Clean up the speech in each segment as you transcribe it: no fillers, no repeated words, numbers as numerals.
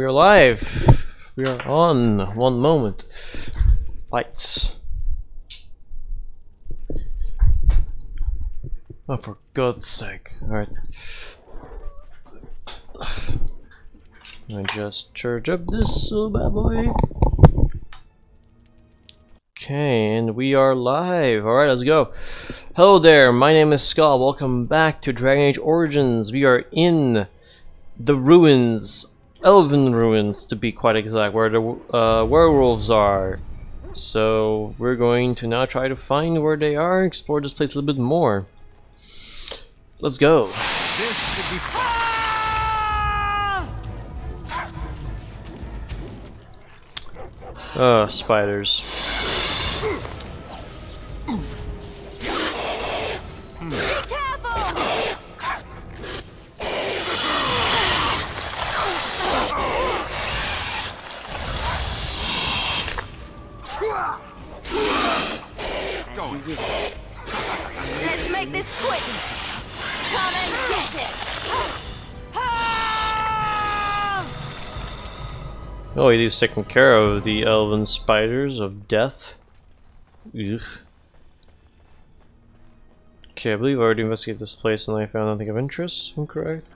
we are live. We are on. One moment. Lights. Oh, for God's sake. Alright. I just charge up this little bad boy. Okay, and we are live. Alright, let's go. Hello there, my name is Skull. Welcome back to Dragon Age Origins. We are in the ruins, elven ruins to be quite exact, where the werewolves are. So we're going to now try to find where they are, explore this place a little bit more. Let's go. This should be Spiders. Let's make this quick. Come and get it. Oh, he's taking care of the elven spiders of death. Ugh. Okay, I believe I already investigated this place and I found nothing of interest. I'm correct.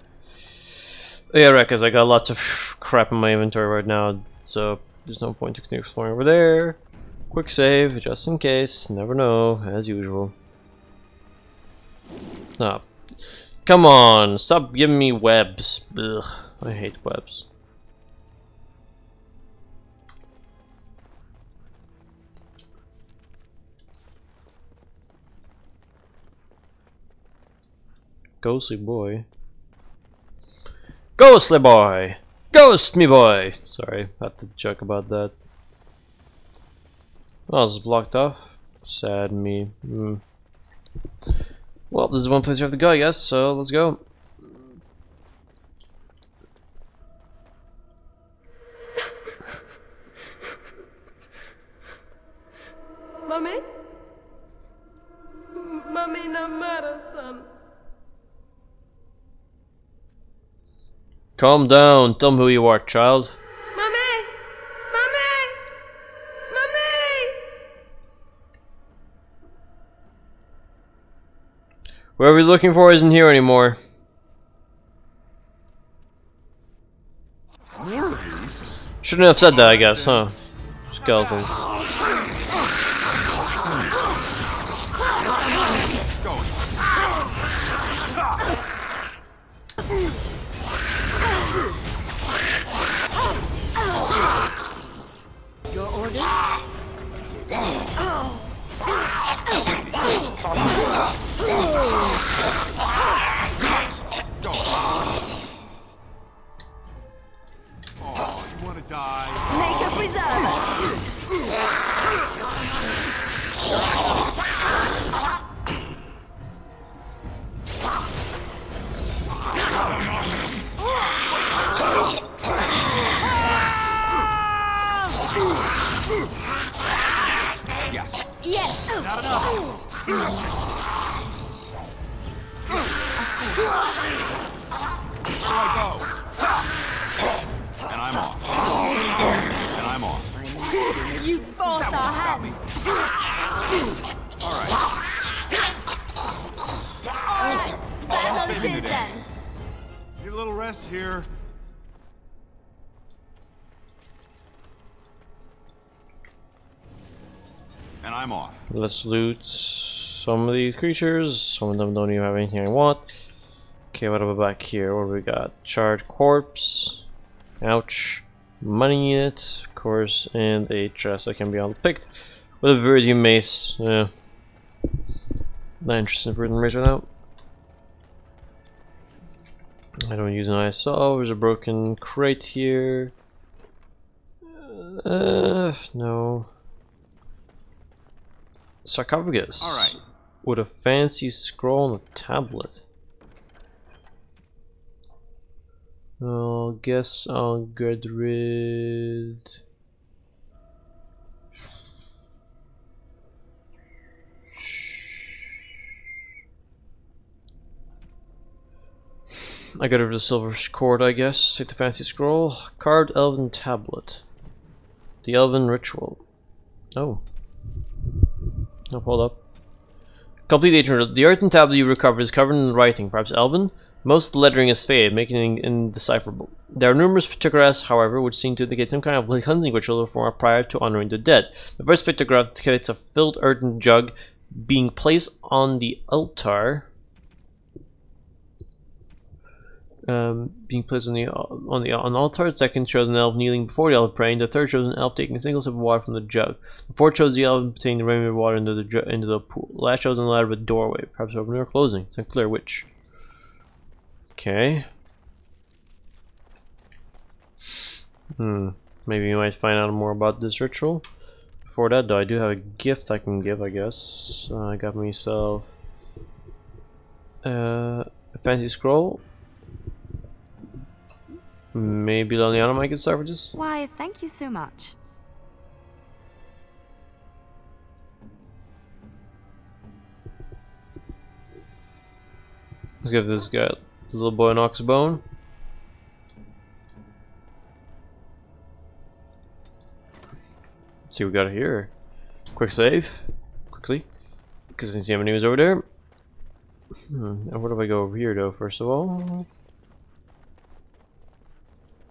Oh, yeah, right, because I got lots of crap in my inventory right now, so there's no point to continue exploring over there. Quick save, just in case. Never know, as usual. Ah, come on, stop giving me webs. Ugh, I hate webs. Ghostly boy. Ghostly boy! Ghost me boy! Sorry, I had to joke about that. Oh, it's blocked off. Sad me. Well, this is one place you have to go, I guess, so let's go. Mummy? Mummy, no matter, son. Calm down, tell me who you are, child. Mummy! Mummy! Mummy! Whoever we're looking for isn't here anymore. Shouldn't have said that, I guess, huh? Skeletons. Your order? Oh, you want to die? Make a preserver. Yes. Yes. Not enough. Where do I go? And I'm off. And I'm off. You forced our Stop me. hand. All right. All right. That's on it Saving is the day. then. Need a little rest here. And I'm off. Let's loot some of these creatures. Some of them don't even have anything I want. Okay, what about back here? What do we got? Charred corpse. Ouch. Money in it, of course, and a chest that can be unpicked with a viridian mace. Yeah. Not interested in viridian mace right now. I don't use an ISO. There's a broken crate here. No. Sarcophagus. All right. With a fancy scroll and a tablet. Well, guess I'll get rid. I got over the silver cord, I guess. Take the fancy scroll. Carved elven tablet. The elven ritual. Oh. No, hold up. Complete the eternal. The earthen tablet you recover is covered in writing, perhaps elven. Most of the lettering is faded, making it indecipherable. There are numerous pictographs, however, which seem to indicate some kind of hunting ritual prior to honoring the dead. The first pictograph depicts a filled earthen jug being placed on the altar. Being placed on the altar. The second shows an elf kneeling before the elf praying. The third shows an elf taking a single sip of water from the jug. The fourth shows the elf putting the rainbow water into the pool. The last shows an ladder with a doorway, perhaps opening or closing. It's unclear which. Okay. Maybe we might find out more about this ritual. Before that, though, I do have a gift I can give, I guess. I got myself a fancy scroll. Maybe Liliana might get started with this? Why, thank you so much. Let's give this guy a little boy an ox bone. Let's see what we got here. Quick save. Quickly. Because I didn't see how many was over there. And where do I go over here, though, first of all?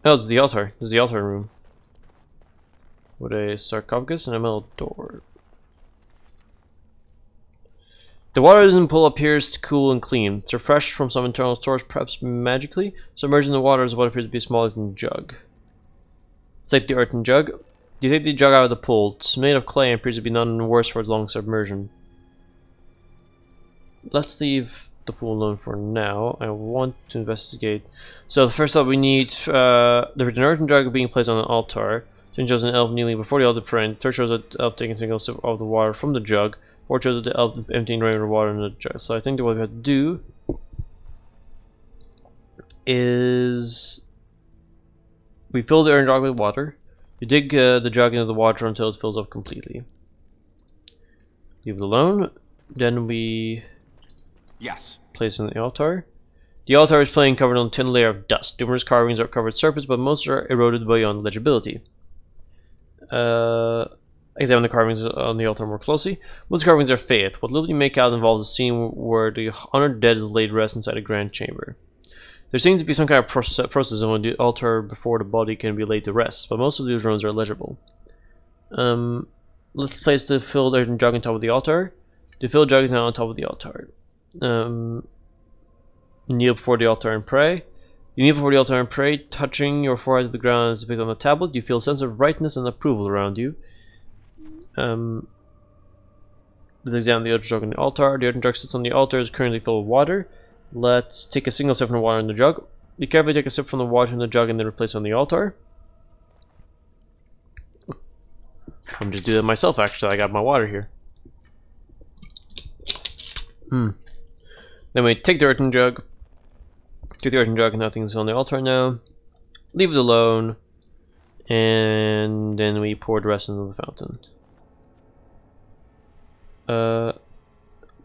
Oh, it's the altar. This is the altar room. With a sarcophagus and a metal door. The water in the pool appears cool and clean. It's refreshed from some internal source, perhaps magically. Submerged in the water is what appears to be a small earthen jug. It's like the earthen jug. You take the jug out of the pool. It's made of clay and appears to be none worse for its long submersion. Let's leave the pool alone for now. I want to investigate. So first up, we need there's an earthen jug being placed on an altar. Second shows an elf kneeling before the altar praying. Third shows an elf taking a single sip of the water from the jug. Fourth shows the elf emptying rainbow water in the jug. So I think that what we have to do is we fill the earthen jug with water. You dig the jug into the water until it fills up completely. Leave it alone. Then we place it on the altar. The altar is plain covered on a thin layer of dust. Numerous carvings are covered surface, but most are eroded beyond legibility. Examine the carvings on the altar more closely. Most carvings are faded. What little you make out involves a scene where the honored dead is laid to rest inside a grand chamber. There seems to be some kind of process on the altar before the body can be laid to rest, but most of these runes are legible. Let's place the filled earthen jug on top of the altar. The filled jug is now on top of the altar. Kneel before the altar and pray. You kneel before the altar and pray, touching your forehead to the ground as depicted on the tablet. You feel a sense of rightness and approval around you. Let's examine the earthen jug on the altar. The earthen jug sits on the altar, is currently filled with water. Let's take a single sip from the water in the jug. Be careful, take a sip from the water in the jug and then replace it on the altar. I'm just doing it myself, actually. I got my water here. Then we take the earthen jug. Take the earthen jug and nothing's on the altar now. Leave it alone. And then we pour the rest into the fountain.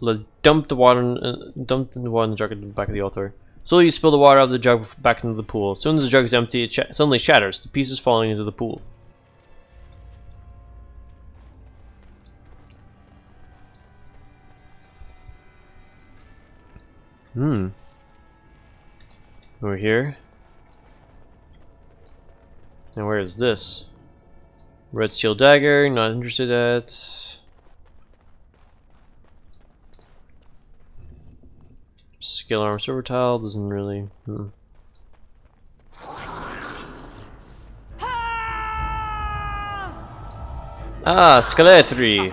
Let's dump the water in the jug at the back of the altar. Slowly you spill the water out of the jug back into the pool. As soon as the jug is empty, it suddenly shatters, the pieces falling into the pool. Over here. And where is this? Red steel dagger, not interested at. Scale armor silver tile, doesn't really. Ah, skeletry!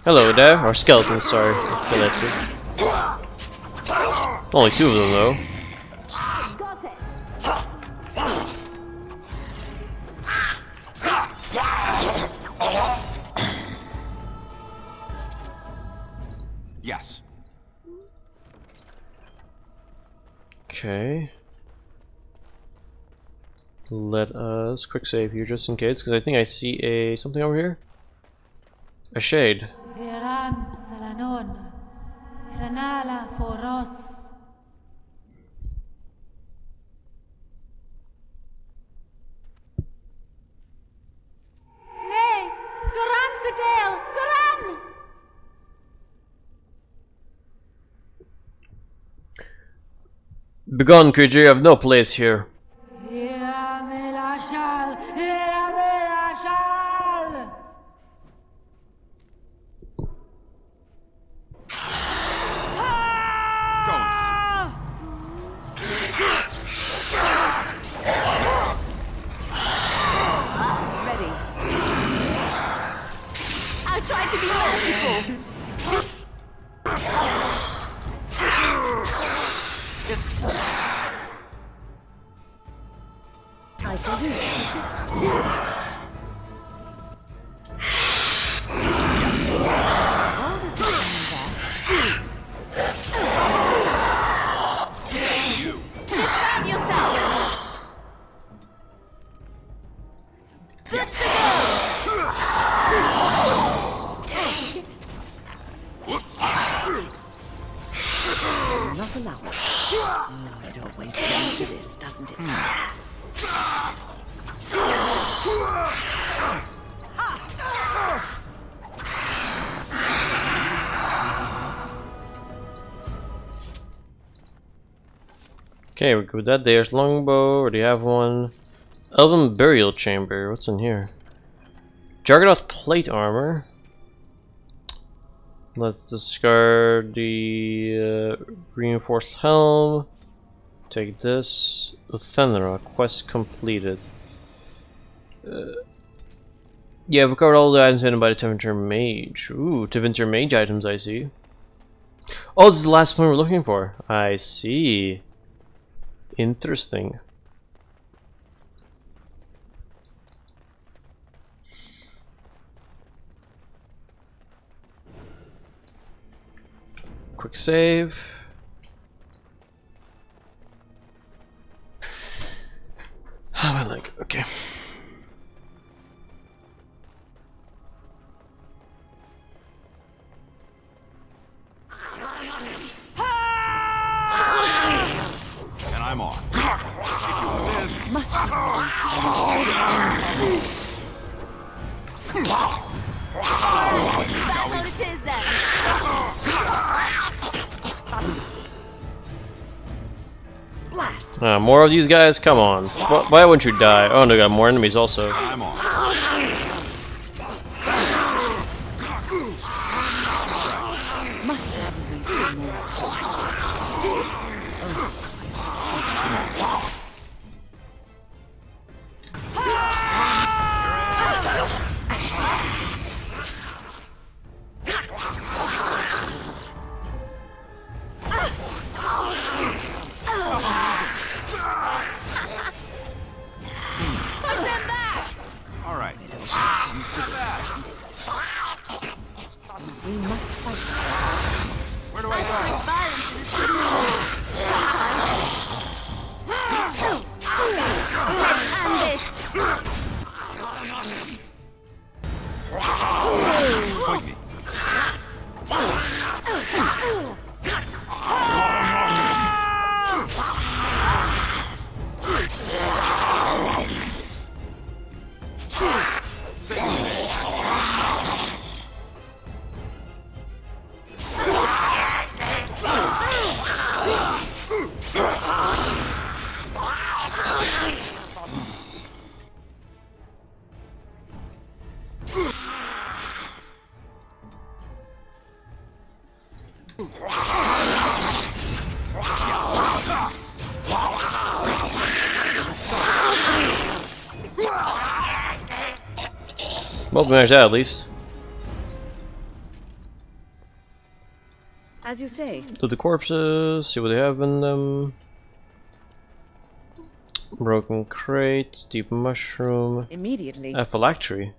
Hello there, or skeletons, sorry. Skeletry. Only two of them though. Yes. Okay. Let us quick save here just in case, because I think I see something over here. A shade. Begone, creature, you have no place here. Ready. I'll try to be merciful. I can do it. Defend yourself. Good to go. Not allowed. Oh, it always comes to this, doesn't it? Okay, we're good with that. There's longbow, already have one. Elven burial chamber, what's in here? Juggernaut plate armor. Let's discard the reinforced helm. Take this. Uthenra, quest completed. Yeah, we covered all the items hidden by the Tevinter Mage. Ooh, Tevinter Mage items, I see. Oh, this is the last one we're looking for. I see. Interesting. Quick save. How I like it. Okay. And I'm on. That's what it is then. Blast! More of these guys? Come on. Why wouldn't you die? Oh no, we got more enemies also. I'm on. Must have some more. Put them back. All right. We must fight. Where do I go? Violence is and this. Point me. Well, we managed that at least. As you say. Loot the corpses, see what they have in them. Broken crate, deep mushroom, Immediately. a phylactery.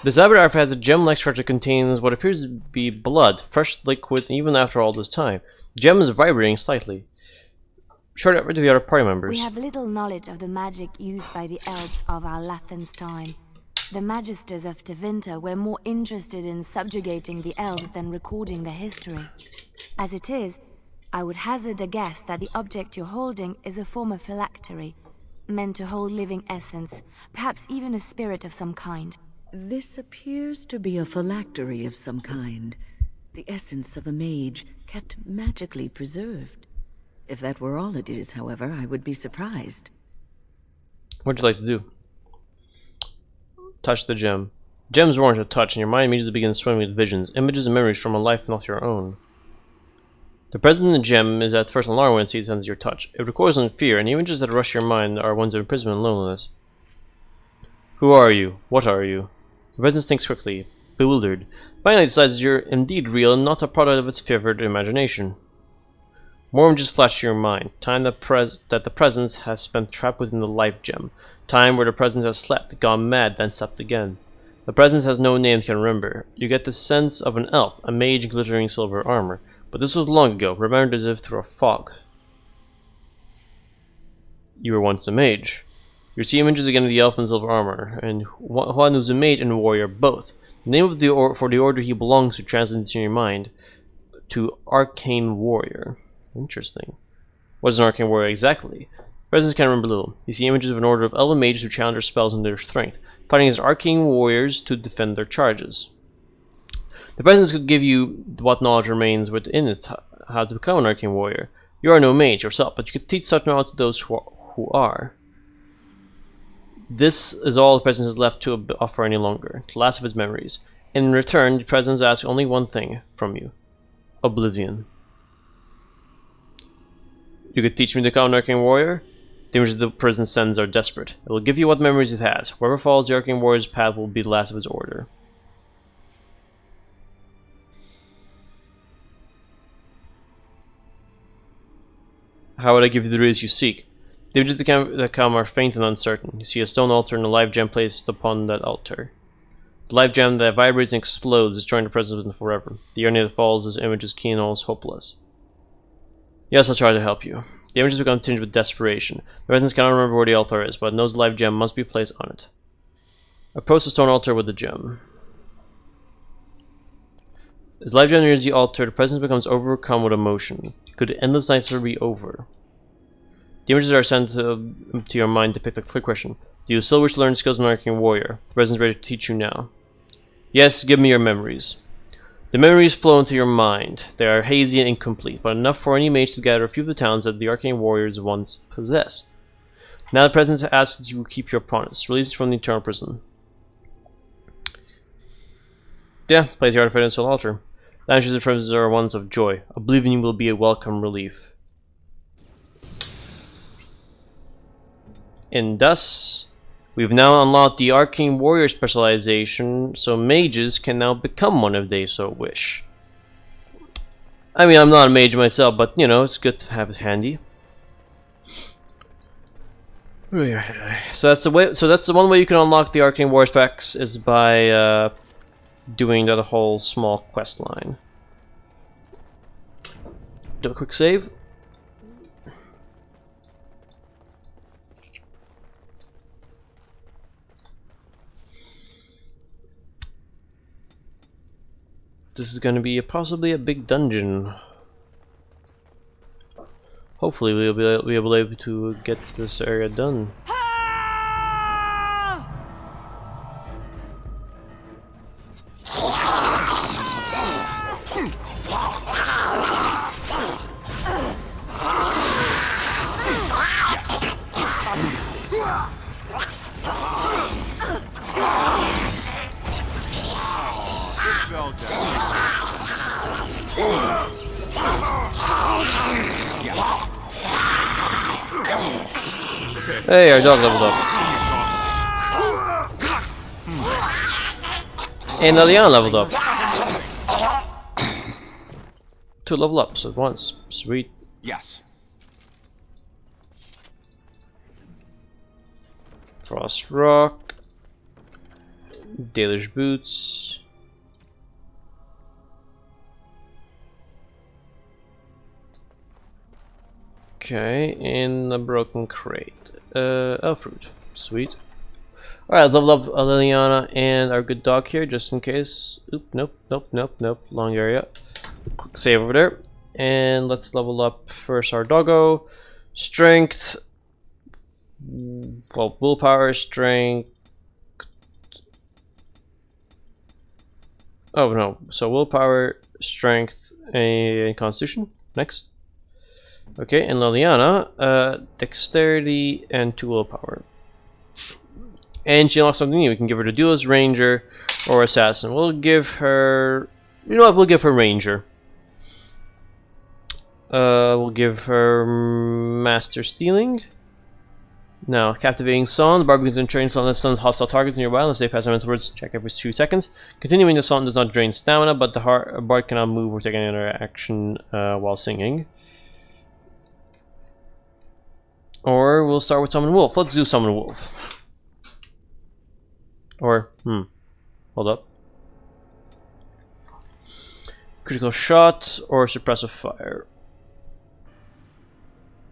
This laboratory has a gem-like structure that contains what appears to be blood, fresh liquid, even after all this time. Gem is vibrating slightly. Short out to the other party members. We have little knowledge of the magic used by the elves of our Lathan's time. The magisters of Tevinter were more interested in subjugating the elves than recording their history. As it is, I would hazard a guess that the object you're holding is a form of phylactery, meant to hold living essence, perhaps even a spirit of some kind. This appears to be a phylactery of some kind. The essence of a mage kept magically preserved. If that were all it is, however, I would be surprised. What'd you like to do? Touch the gem. Gems warrant a touch, and your mind immediately begins swimming with visions, images and memories from a life not your own. The presence in the gem is at first an alarm when it senses your touch. It recoils in fear, and the images that rush your mind are ones of imprisonment and loneliness. Who are you? What are you? The presence thinks quickly, bewildered. Finally decides you're indeed real and not a product of its fevered imagination. More images flash to your mind. Time that the presence has spent trapped within the life gem. Time where the presence has slept, gone mad, then slept again. The presence has no name you can remember. You get the sense of an elf, a mage in glittering silver armor. But this was long ago, remembered as if through a fog. You were once a mage. You see images again of the elf in silver armor, and one who's a mage and a warrior both. The name of for the order he belongs to translates in your mind to Arcane Warrior. Interesting. What is an Arcane Warrior exactly? Presence can remember little. You see images of an order of elven mages who challenge their spells and their strength, fighting as arcane warriors to defend their charges. The presence could give you what knowledge remains within it, how to become an arcane warrior. You are no mage yourself, but you could teach such knowledge to those who are. This is all the presence has left to offer any longer, the last of its memories. In return, the presence asks only one thing from you: oblivion. You could teach me to become an arcane warrior? The images the prison sends are desperate. It will give you what memories it has. Whoever follows the arcane warrior's path will be the last of his order. How would I give you the riddles you seek? The images that come are faint and uncertain. You see a stone altar and a live gem placed upon that altar. The live gem that vibrates and explodes, destroying the presence within forever. The irony that follows this image is keen and almost hopeless. Yes, I'll try to help you. The images become tinged with desperation. The residents cannot remember where the altar is, but knows the live gem must be placed on it. Approach the stone altar with the gem. As live gem nears the altar, the presence becomes overcome with emotion. Could the endless nights be over? The images are sent to your mind depict a clear question. Do you still wish to learn skills of an arcane warrior? The presence is ready to teach you now. Yes, give me your memories. The memories flow into your mind. They are hazy and incomplete, but enough for any mage to gather a few of the talents that the arcane warriors once possessed. Now the presence asks that you keep your promise, released from the eternal prison. Yeah, place your artifact on the altar. The answers of the presence are ones of joy. Oblivion will be a welcome relief. And thus, we've now unlocked the Arcane Warrior specialization, so mages can now become one if they so wish. I mean, I'm not a mage myself, but you know, it's good to have it handy. So that's the way. So that's the one way you can unlock the Arcane Warrior specs is by doing that whole small quest line. Do a quick save. This is going to be possibly a big dungeon. Hopefully we'll be able to get this area done. Hey, our dog leveled up. And Liliana leveled up. 2 level ups at once. Sweet. Yes. Frost Rock. Dalish Boots. Okay, and a broken crate. Elf fruit. Sweet. Alright, let's level up Liliana and our good dog here, just in case. Oop, nope. Long area. Quick save over there. And let's level up first our doggo. Strength. Well, willpower, strength. Oh no, so willpower, strength, and constitution. Next. Okay, and Liliana, dexterity and 2 willpower. And she unlocks something new. We can give her the duelist, ranger, or assassin. We'll give her... You know what? We'll give her ranger. We'll give her master stealing. Now, captivating song. The bard begins to train song that stuns hostile targets nearby unless they pass mental words. Check every 2 seconds. Continuing the song does not drain stamina, but the bard cannot move or take any other action while singing. Or we'll start with summon wolf. Let's do summon wolf. Or, hold up. Critical shot or suppressive fire.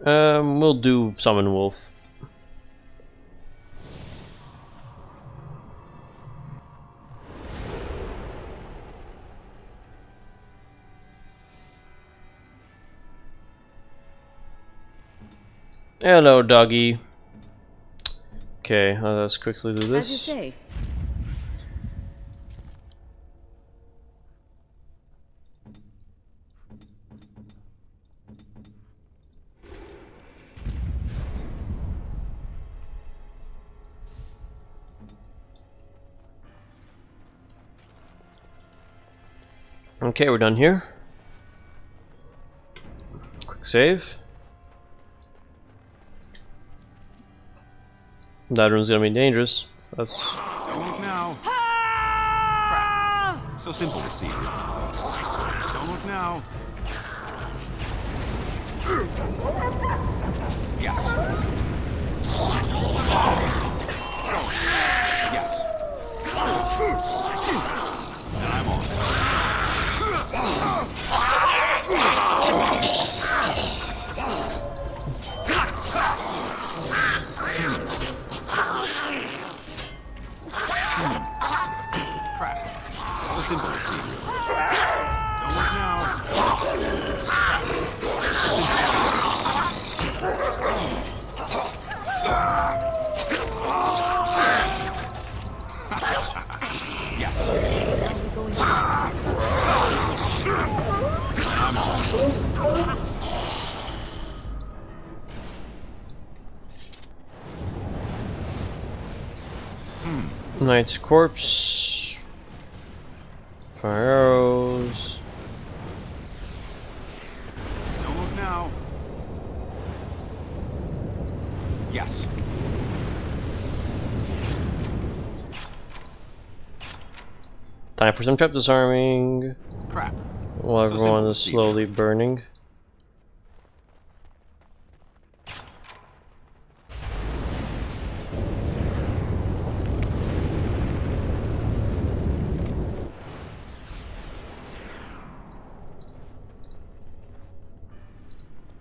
We'll do summon wolf. Hello, doggy. Okay, let's quickly do this. As you say. Okay, we're done here. Quick save. That room's gonna be dangerous. That's... Don't look now. Crap. So simple to see. Don't look now. Yes. Yes. And I'm on. Crap. So simple to see. Don't look now. Yes. I'm on. Knight's corpse. Fire arrows. Don't look now. Yes. Time for some trap disarming. Crap. While So everyone simple is to see. slowly burning.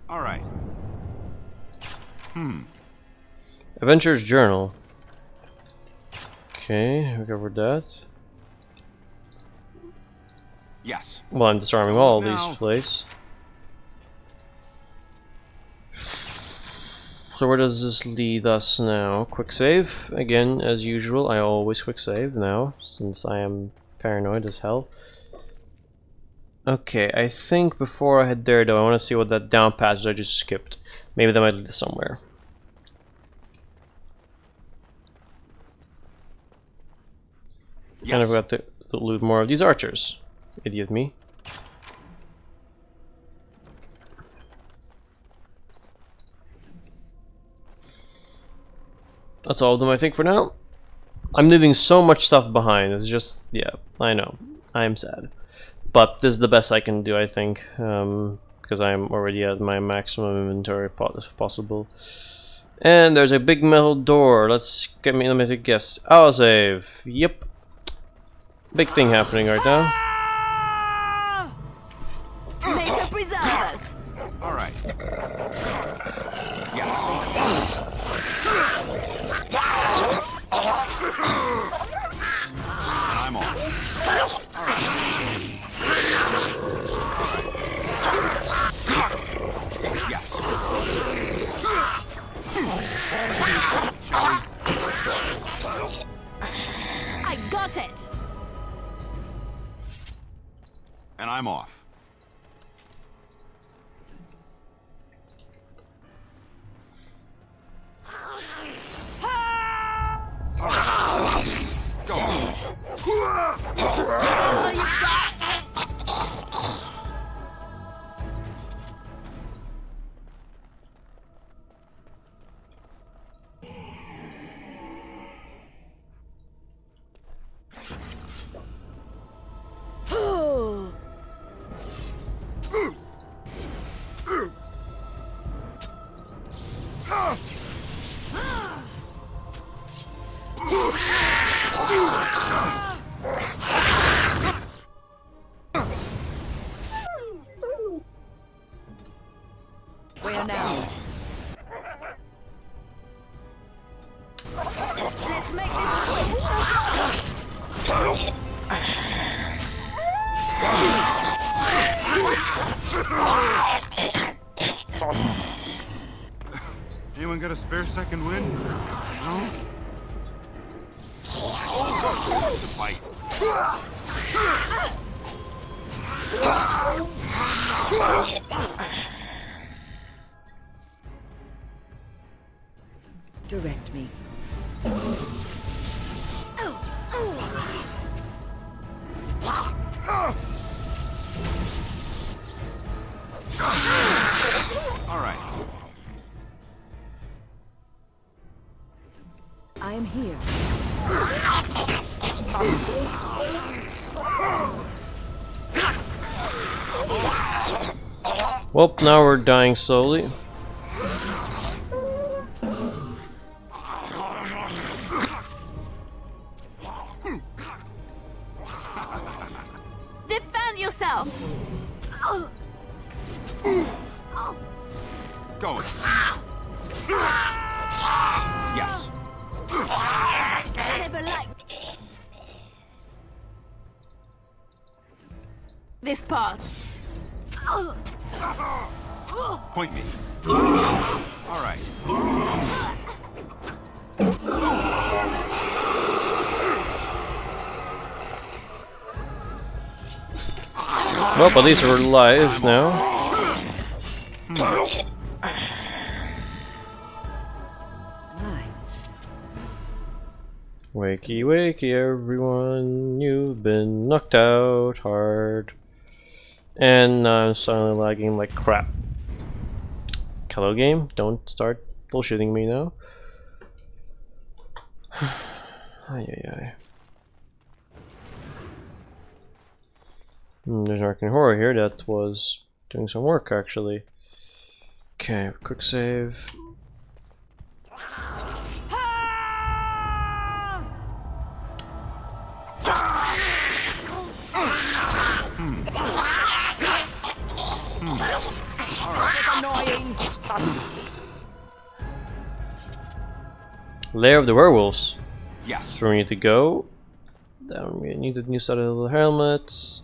All right. Adventurer's Journal. Okay, we covered that. Yes. Well, I'm disarming all Now. these places. So where does this lead us now? Quick save. Again, as usual, I always quick save now, since I am paranoid as hell. Okay, I think before I head there though, I want to see what that down passage I just skipped. Maybe that might lead us somewhere. Kind of Yes. forgot to loot more of these archers. Idiot me. That's all of them I think for now. I'm leaving so much stuff behind. It's just, yeah, I know. I am sad. But this is the best I can do, I think. Because I'm already at my maximum inventory possible. And there's a big metal door. Let me take a guess. I'll save. Yep. Big thing happening right now. May her preserve us. All right. Yes. And I'm on. All right. Yes. Shall we? I got it. And I'm off. Where now? Let's make this quick. Anyone got a spare second wind? No? To fight. Direct me. All right. I am here. Well, now we're dying slowly. Defend yourself. Going. Yes. Never liked this part. Point me. All right. Well, at least we're live now. Aye. Wakey, wakey, everyone. You've been knocked out hard. And now I'm suddenly lagging like crap. Hello, game. Don't start bullshitting me now. Ay, ay, ay. There's an Arcane Horror here that was doing some work actually. Okay, quick save. Lair of the werewolves. Yes. That's where we need to go. Then we need a new set of helmets.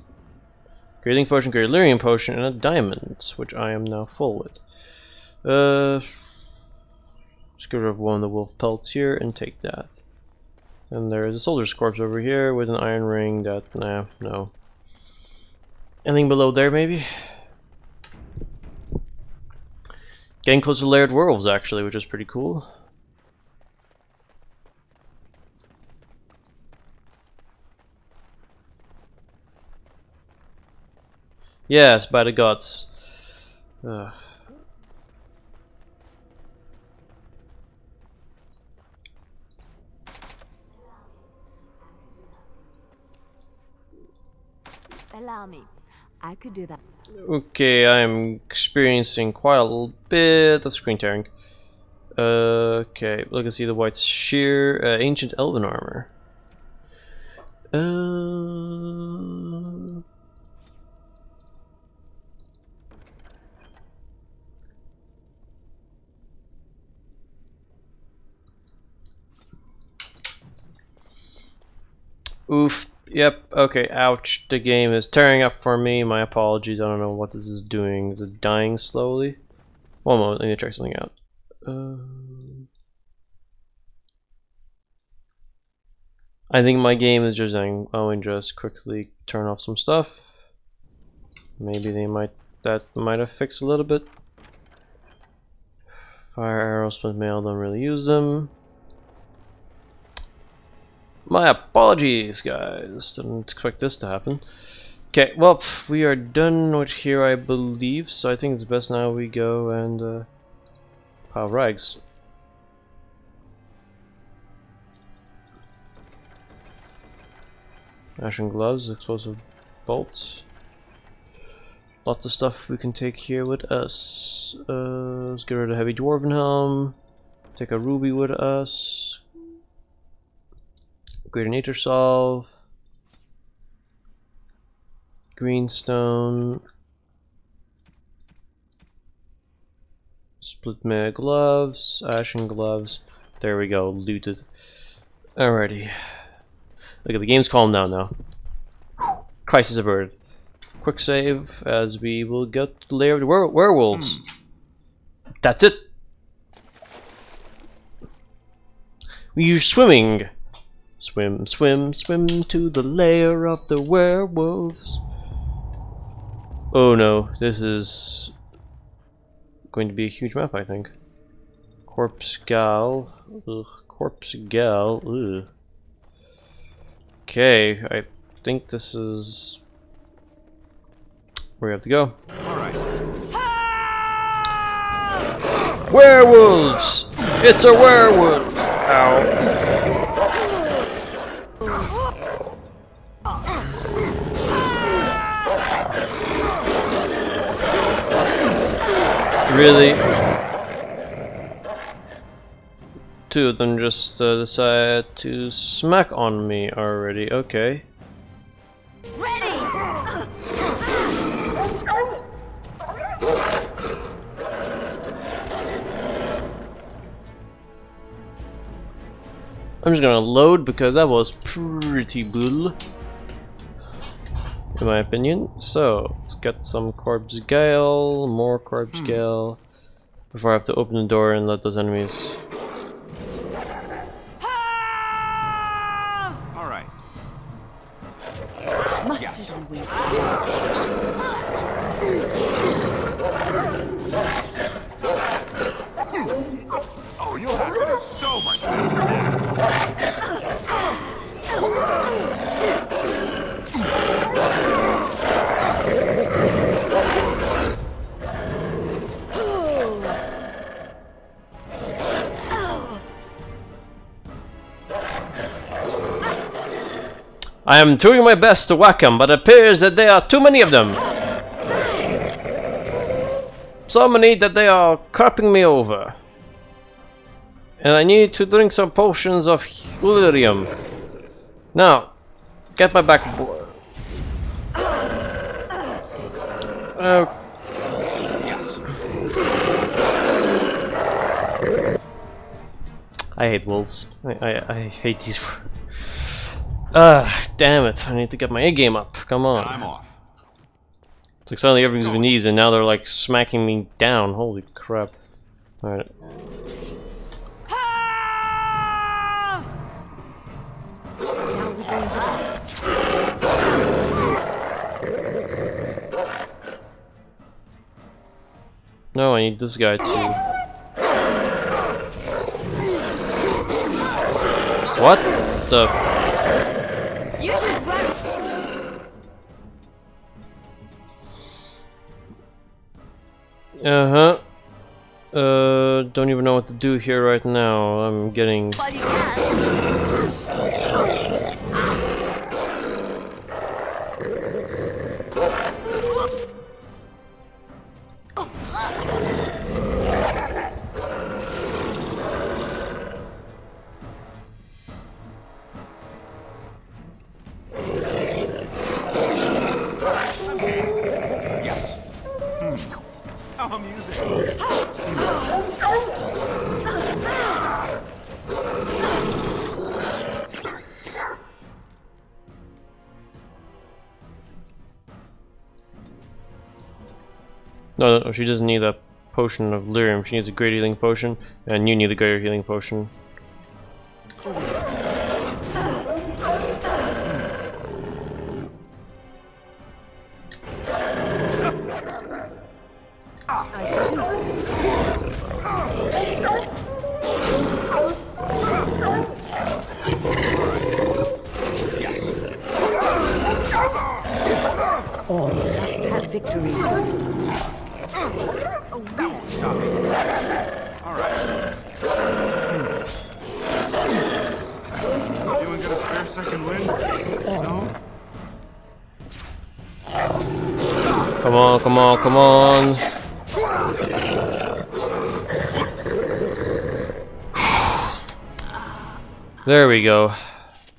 Creating potion, Kalrin potion, and a diamond, which I am now full with. Let's get rid of one of the wolf pelts here and take that. And there is a soldier's corpse over here with an iron ring that, nah, no. Anything below there, maybe? Getting close to layered werewolves, actually, which is pretty cool. Yes, by the gods. Allow me. I could do that. Okay, I'm experiencing quite a little bit of screen tearing. Okay, look and see the white sheer ancient elven armor. Oof. Yep. Okay. Ouch. The game is tearing up for me. My apologies. I don't know what this is doing. Is it dying slowly? One moment. I need to check something out. I think my game is just dying. Oh, and just quickly turn off some stuff. Maybe that might have fixed a little bit. Fire arrows, split mail. Don't really use them. My apologies, guys. Didn't expect this to happen. Okay, well, we are done with here, I believe, so I think it's best now we go and pile rags. Ashen gloves, explosive bolts. Lots of stuff we can take here with us. Let's get rid of heavy dwarven helm. Take a ruby with us. Greater nature solve. Greenstone. Split mail gloves. Ashen gloves. There we go, looted. Alrighty. Look at the game's calmed down now. Crisis averted. Quick save as we will get to the lair of the werewolves. That's it. We use swimming. Swim, swim, swim to the lair of the werewolves. Oh no, this is going to be a huge map, I think. Corpse gal. Ugh, corpse gal. Ugh. Okay, I think this is where we have to go. Alright. Werewolves! It's a werewolf! Ow. Really? Two of them just decided to smack on me already. Okay. Ready! I'm just gonna load because that was pretty bull, in my opinion. So let's get some corpse gale, more corpse gale, before I have to open the door and let those enemies. Alright. Yes. Oh, you'll have to do so much I am doing my best to whack them, but it appears that there are too many of them. So many that they are crapping me over. And I need to drink some potions of Hilarium. Now, get my back. Yes. I hate wolves. I hate these. Damn it! I need to get my A game up. Come on. I'm off. It's like suddenly everything's been easy, and now they're like smacking me down. Holy crap! All right. No, I need this guy too. What the? You should run. Don't even know what to do here right now. I'm getting. While you can. Yes. How amusing. No, she doesn't need a potion of lyrium. She needs a great healing potion, and you need a greater healing potion. Must have victory. Stop it. Alright. Anyone got a spare second wind? No? Come on, come on, come on. There we go.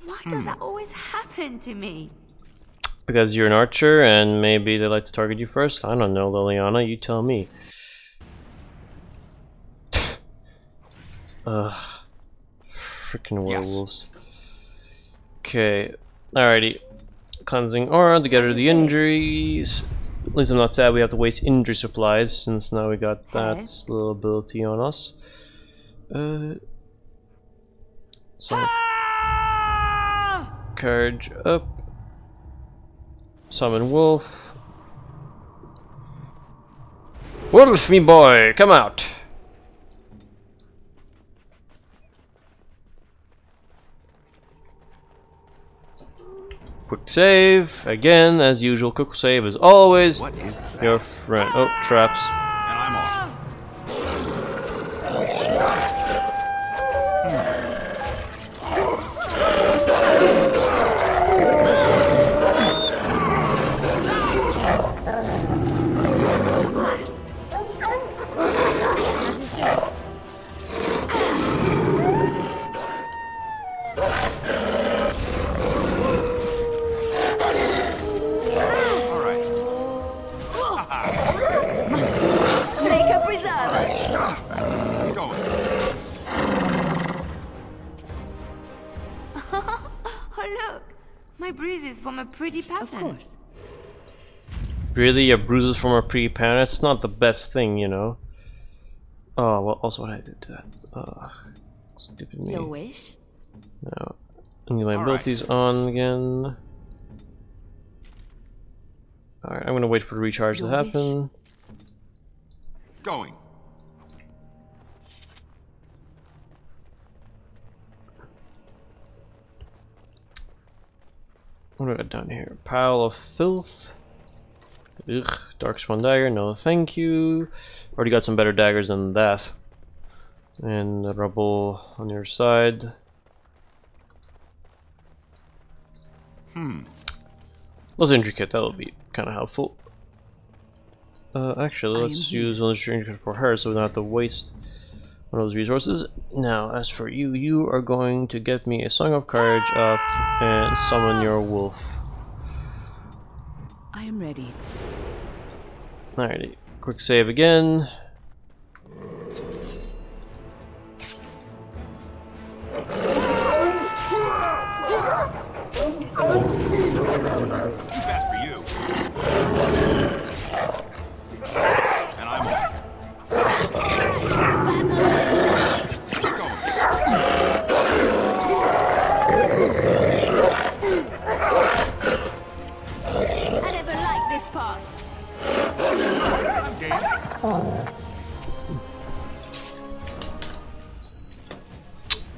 Why does that always happen to me? Because you're an archer and maybe they like to target you first? I don't know, Liliana, you tell me. Freaking werewolves. Okay, alrighty. Cleansing aura to get rid of the injuries. At least I'm not sad we have to waste injury supplies since now we got that little ability on us. So courage up. Summon wolf. Wolf, me boy, come out. Quick save again, as usual. Quick save is always What is that? your friend. Oh, traps. And I'm off. Alright. Make a preserve. Going. Oh look, my bruises form a pretty pattern. Of course. Really, a bruises from a pre-pan? It's not the best thing, you know. Oh, well, also what I did to that. Stupid me. Your wish? No. I need my All abilities on again. Alright, I'm gonna wait for the recharge to Your wish. happen. Going. What do I got down here? Pile of filth. Ugh, Darkspawn dagger, no thank you. Already got some better daggers than that. And the rubble on your side. Let's intricate, that'll be kind of helpful. Actually, let's use another intricate for her so we don't have to waste one of those resources. Now, as for you, you are going to get me a Song of Courage up and summon your wolf. I am ready. Alrighty, quick save again. Too bad for you. And I'm off. I never liked this part. I'm game.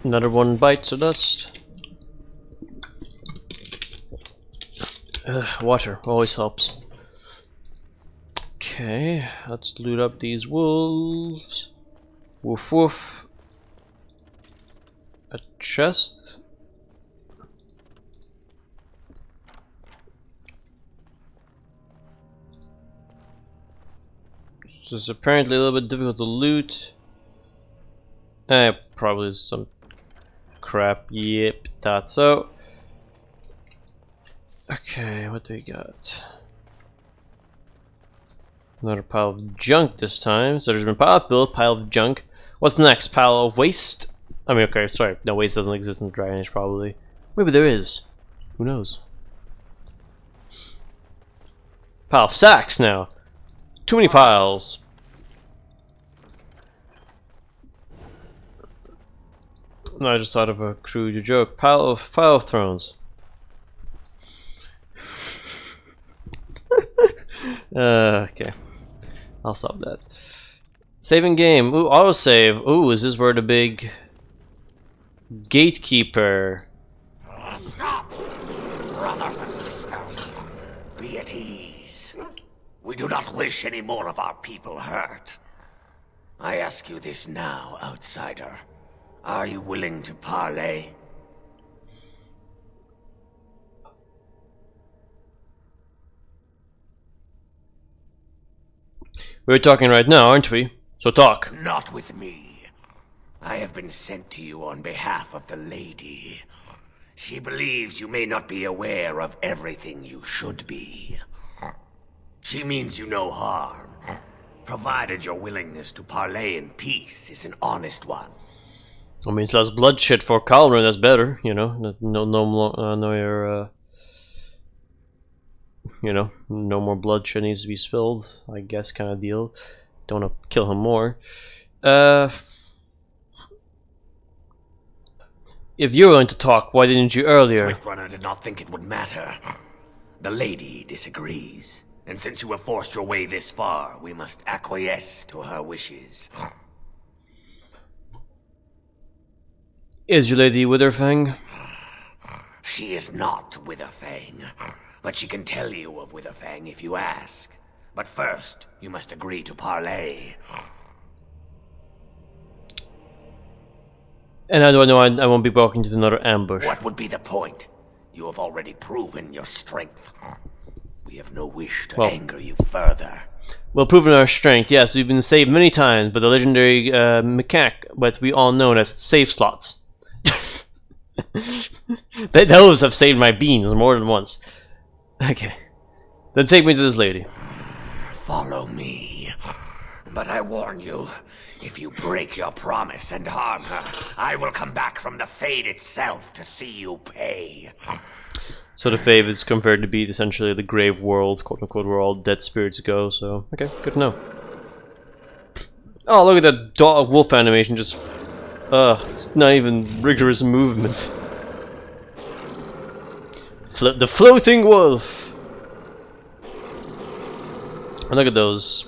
Another one bites of dust. Water always helps. Okay, let's loot up these wolves. Woof woof. A chest. This is apparently a little bit difficult to loot. Probably some crap. Yep, thought so. Okay, what do we got? Another pile of junk this time. So there's been pile of build, pile of junk. What's next? Pile of waste? I mean, okay, sorry. No, waste doesn't exist in Dragon Age, probably. Maybe there is. Who knows? Pile of sacks now. Too many piles. No, I just thought of a crude joke. Pile of thrones. Okay, I'll solve that. Saving game. Ooh, autosave. Ooh, is this where the big gatekeeper? Stop! Brothers and sisters, be at ease. We do not wish any more of our people hurt. I ask you this now, outsider. Are you willing to parley? We're talking right now, aren't we? So talk. Not with me. I have been sent to you on behalf of the lady. She believes you may not be aware of everything you should be. She means you no harm, provided your willingness to parley in peace is an honest one. I mean, it's less bloodshed for Kalrin, that's better, you know. No more bloodshed needs to be spilled, I guess, kind of deal. Don't want to kill him more. If you're going to talk, why didn't you earlier? Swiftrunner did not think it would matter. The lady disagrees, and since you have forced your way this far, we must acquiesce to her wishes. Is your lady Witherfang? She is not Witherfang, but she can tell you of Witherfang if you ask. But first, you must agree to parley. And how do I know I won't be walking into another ambush? What would be the point? You have already proven your strength. We have no wish to anger you further. Well, proven our strength, yes, we've been saved many times by the legendary mechanic, but we all know as save slots. Those have saved my beans more than once. Okay. Then take me to this lady. Follow me. But I warn you, if you break your promise and harm her, I will come back from the Fade itself to see you pay. So the Fade is compared to be essentially the grave world, quote unquote, where all dead spirits go, so okay, good to know. Oh, look at that dog wolf animation, just it's not even rigorous movement. The floating wolf! And look at those.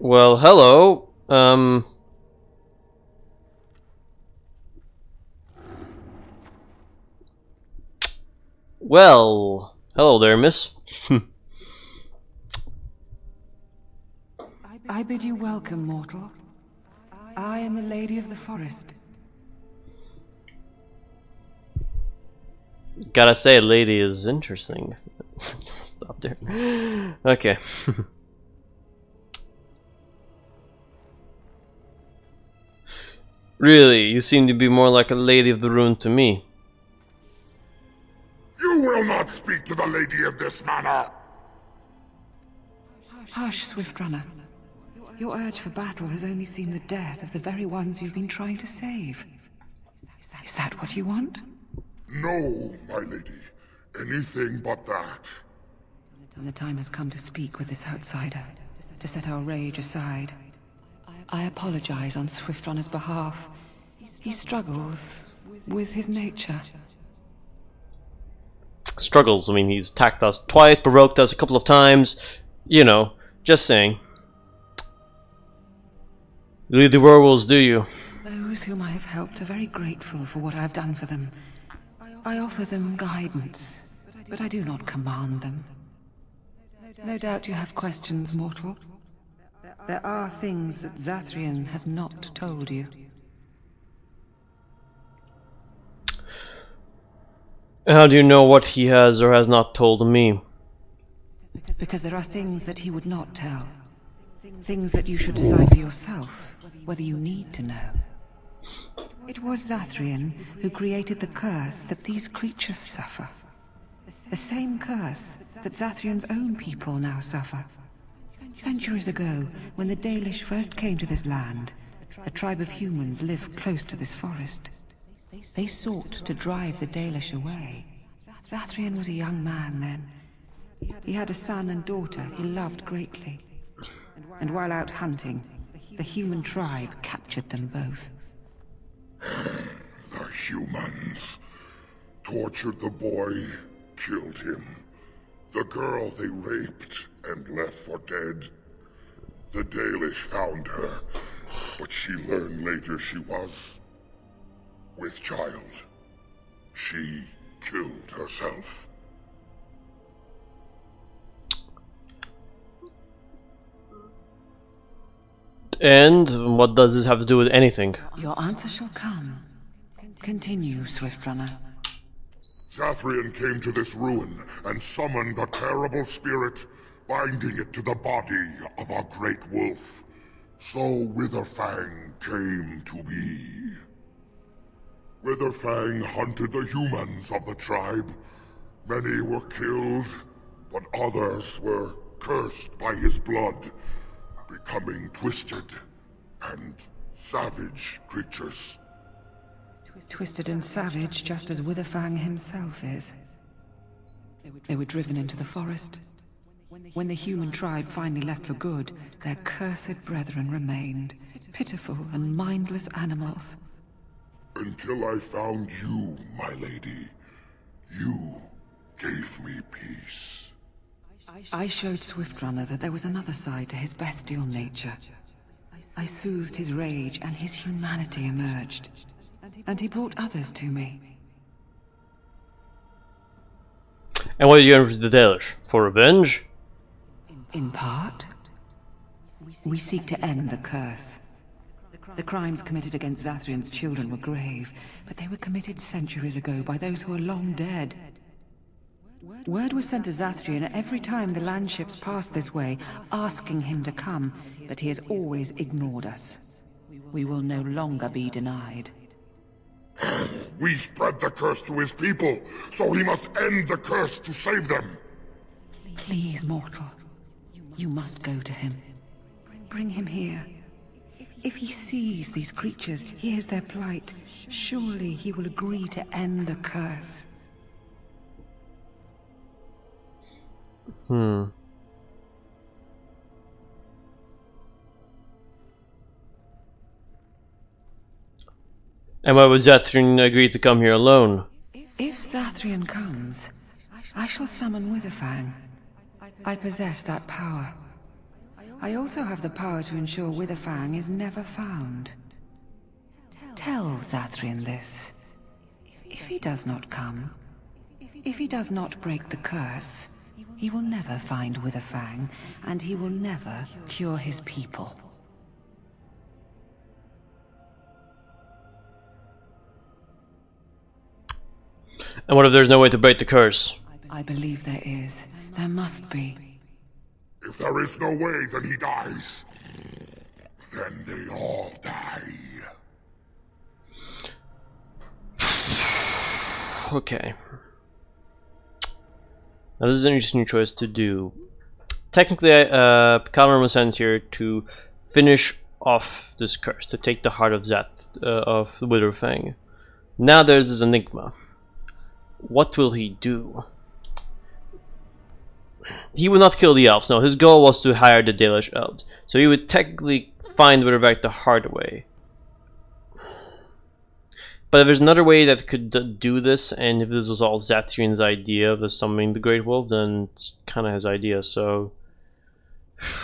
Well, hello. Well, hello there, miss. I bid you welcome, mortal. I am the Lady of the Forest. Gotta say, lady is interesting. Stop there. Okay. Really, you seem to be more like a lady of the ruin to me. You will not speak to the lady of this manner! Hush, Swiftrunner. Your urge for battle has only seen the death of the very ones you've been trying to save. Is that what you want? No, my lady. Anything but that. And the time has come to speak with this outsider, to set our rage aside. I apologize on Swiftrunner's behalf. He struggles with his nature. Struggles, I mean, he's attacked us twice, provoked us a couple of times. You know, just saying. You lead the werewolves, do you? Those whom I have helped are very grateful for what I have done for them. I offer them guidance, but I do not command them. No doubt you have questions, mortal. There are things that Zathrian has not told you. How do you know what he has or has not told me? Because there are things that he would not tell. Things that you should decide for yourself, whether you need to know. It was Zathrian who created the curse that these creatures suffer. The same curse that Zathrian's own people now suffer. Centuries ago, when the Dalish first came to this land, a tribe of humans lived close to this forest. They sought to drive the Dalish away. Zathrian was a young man then. He had a son and daughter he loved greatly. And while out hunting, the human tribe captured them both. The humans tortured the boy, killed him. The girl they raped and left for dead. The Dalish found her, but she learned later she was with child. She killed herself. And what does this have to do with anything? Your answer shall come. Continue, Swift Runner. Zathrian came to this ruin and summoned a terrible spirit, binding it to the body of our great wolf. So Witherfang came to be. Witherfang hunted the humans of the tribe. Many were killed, but others were cursed by his blood, becoming twisted and savage creatures. Twisted and savage, just as Witherfang himself is. They were driven into the forest. When the human tribe finally left for good, their cursed brethren remained, pitiful and mindless animals. Until I found you, my lady. You gave me peace. I showed Swift Runner that there was another side to his bestial nature. I soothed his rage and his humanity emerged. And he brought others to me. And what are you doing for the Dalish? For revenge? In part. We seek to end the curse. The crimes committed against Zathrian's children were grave, but they were committed centuries ago by those who are long dead. Word was sent to Zathrian every time the landships passed this way, asking him to come, but he has always ignored us. We will no longer be denied. We spread the curse to his people, so he must end the curse to save them. Please, mortal. You must go to him. Bring him here. If he sees these creatures, hears their plight, surely he will agree to end the curse. And why would Zathrian agree to come here alone? If Zathrian comes, I shall summon Witherfang. I possess that power. I also have the power to ensure Witherfang is never found. Tell Zathrian this. If he does not come, if he does not break the curse, he will never find Witherfang, and he will never cure his people. And what if there's no way to break the curse? I believe there is. There must be. If there is no way, then he dies. Then they all die. Okay. Now this is an interesting choice to do. Technically, Kalrin was sent here to finish off this curse, to take the heart of of Witherfang. Now there's this enigma. What will he do? He would not kill the elves, no, his goal was to hire the Dalish elves. So he would technically find Witherfang the hard way. But if there's another way that could do this, and if this was all Zathrian's idea of summoning the Great Wolf, then it's kind of his idea, so...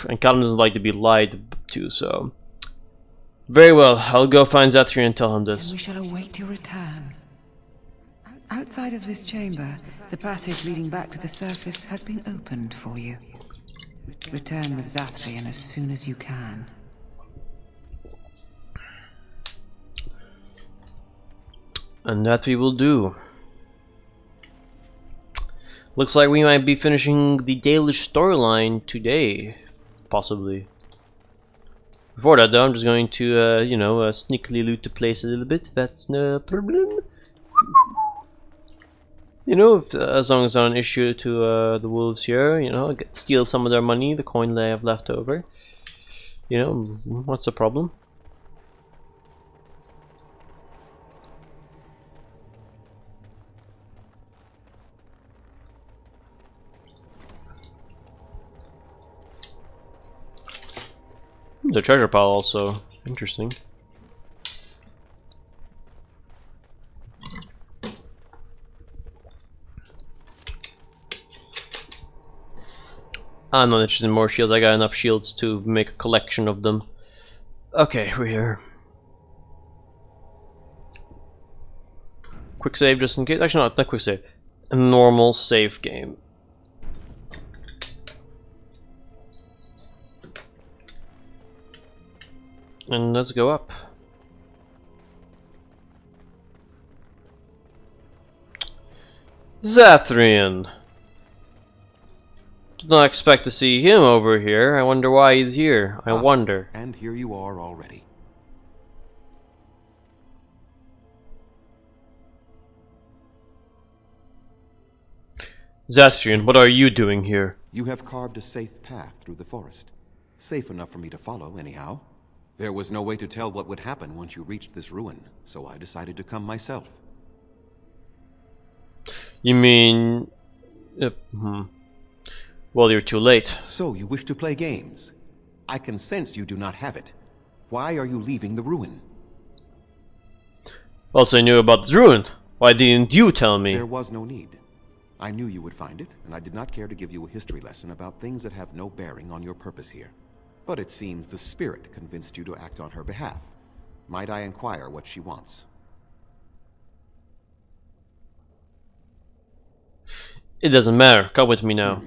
And Kalrin doesn't like to be lied to, so... Very well, I'll go find Zathrian and tell him this. Then we shall await your return. Outside of this chamber, the passage leading back to the surface has been opened for you. Return with Zathrian as soon as you can. And that we will do. Looks like we might be finishing the Dalish storyline today, possibly. Before that though, I'm just going to, you know, sneakily loot the place a little bit. That's no problem. You know, as long as it's not an issue to the wolves here, you know, steal some of their money, the coin they have left over. You know, what's the problem? The treasure pile also interesting. I'm not interested in more shields. I got enough shields to make a collection of them. Okay, we're here. Quick save just in case. Actually, not quick save. A normal save game. And let's go up. Zathrian. Did not expect to see him over here. I wonder why he's here. I wonder. And here you are already. Zathrian, what are you doing here? You have carved a safe path through the forest. Safe enough for me to follow, anyhow. There was no way to tell what would happen once you reached this ruin, so I decided to come myself. You mean... Well, you're too late. So you wish to play games? I can sense you do not have it. Why are you leaving the ruin? Also, I knew about the ruin. Why didn't you tell me? There was no need. I knew you would find it, and I did not care to give you a history lesson about things that have no bearing on your purpose here. But it seems the spirit convinced you to act on her behalf. Might I inquire what she wants? It doesn't matter. Come with me now.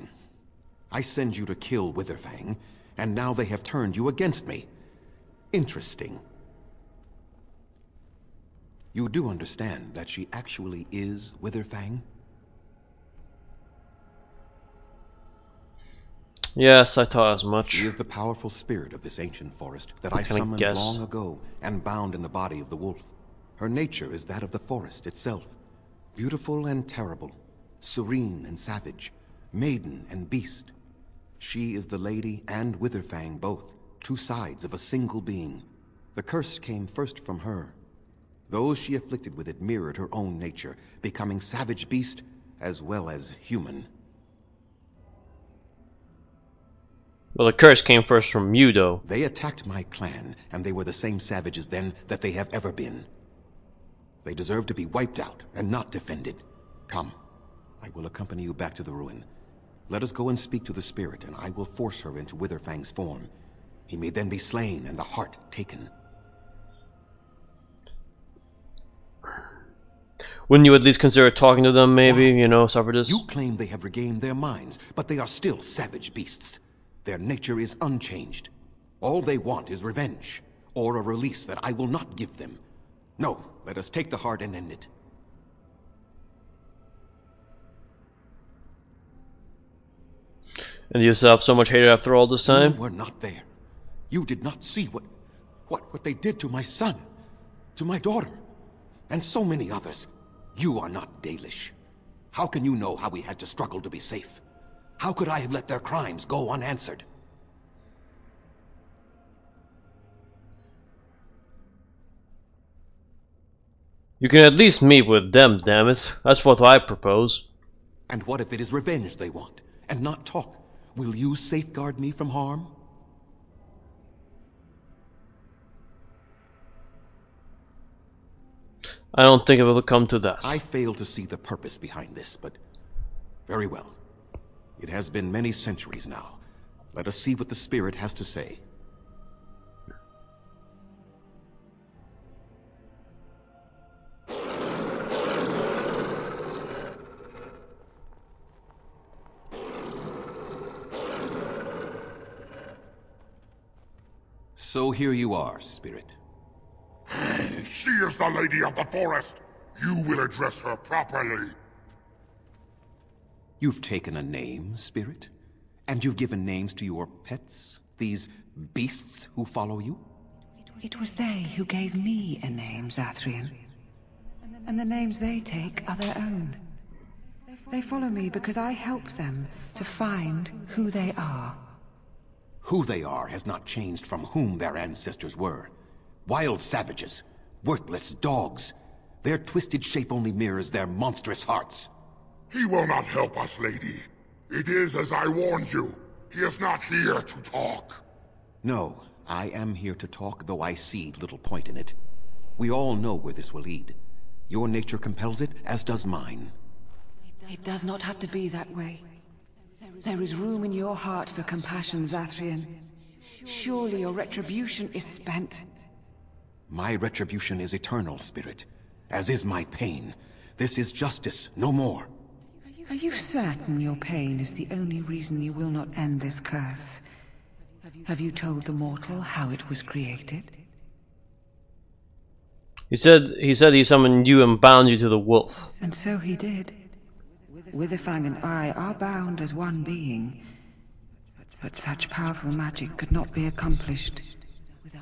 I send you to kill Witherfang, and now they have turned you against me. Interesting. You do understand that she actually is Witherfang? Yes, I thought as much. She is the powerful spirit of this ancient forest that I summoned long ago and bound in the body of the wolf. Her nature is that of the forest itself. Beautiful and terrible, serene and savage, maiden and beast. She is the lady and Witherfang both, two sides of a single being. The curse came first from her. Those she afflicted with it mirrored her own nature, becoming savage beast as well as human. Well, the curse came first from you, though. They attacked my clan, and they were the same savages then that they have ever been. They deserve to be wiped out and not defended. Come, I will accompany you back to the ruin. Let us go and speak to the spirit, and I will force her into Witherfang's form. He may then be slain and the heart taken. Wouldn't you at least consider talking to them, maybe, you know, suffer this? You claim they have regained their minds, but they are still savage beasts. Their nature is unchanged. All they want is revenge, or a release that I will not give them. No, let us take the heart and end it. And you still have so much hatred after all this time? You were not there. You did not see what they did to my son, to my daughter, and so many others. You are not Dalish. How can you know how we had to struggle to be safe? How could I have let their crimes go unanswered? You can at least meet with them, damn it. That's what I propose. And what if it is revenge they want, and not talk? Will you safeguard me from harm? I don't think it will come to that. I fail to see the purpose behind this, but very well. It has been many centuries now. Let us see what the spirit has to say. So here you are, spirit. She is the lady of the forest. You will address her properly. You've taken a name, spirit? And you've given names to your pets? These beasts who follow you? It was they who gave me a name, Zathrian. And the names they take are their own. They follow me because I help them to find who they are. Who they are has not changed from whom their ancestors were. Wild savages, worthless dogs. Their twisted shape only mirrors their monstrous hearts. He will not help us, lady. It is as I warned you. He is not here to talk. No, I am here to talk, though I see little point in it. We all know where this will lead. Your nature compels it, as does mine. It does not have to be that way. There is room in your heart for compassion, Zathrian. Surely your retribution is spent. My retribution is eternal, Spirit, as is my pain. This is justice, no more. Are you certain your pain is the only reason you will not end this curse? Have you told the mortal how it was created? He said he summoned you and bound you to the wolf. And so he did. Witherfang and I are bound as one being. But such powerful magic could not be accomplished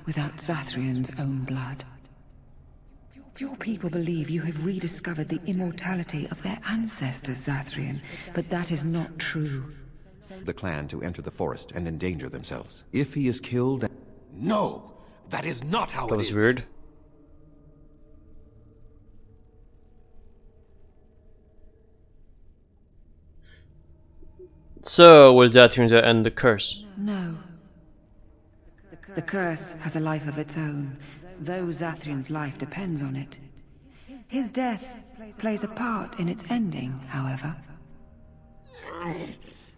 without Zathrian's own blood. Your people believe you have rediscovered the immortality of their ancestors, Zathrian, but that is not true. The clan to enter the forest and endanger themselves. If he is killed... No! That is not how it is! That was weird. So, will Zathrian end the curse? No. The curse has a life of its own, though Zathrian's life depends on it. His death plays a part in its ending, however.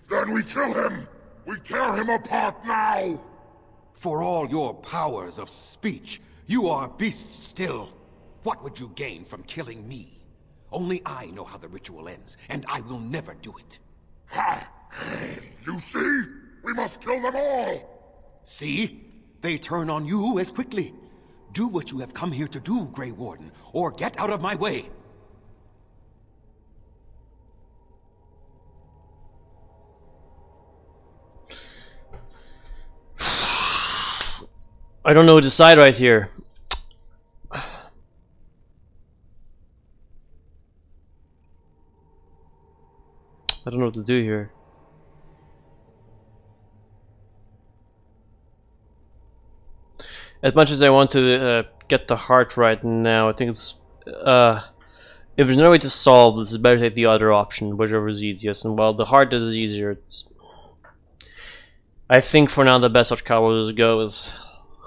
Then we kill him! We tear him apart now! For all your powers of speech, you are beasts still. What would you gain from killing me? Only I know how the ritual ends, and I will never do it. Ha! You see? We must kill them all! See? They turn on you as quickly. Do what you have come here to do, Grey Warden, or get out of my way. I don't know what to decide right here. I don't know what to do here. As much as I want to get the heart right now, I think it's if there's no way to solve this, it's better to take the other option, whichever is easiest. And while the heart is easier, I think for now the best what Cowboy will go is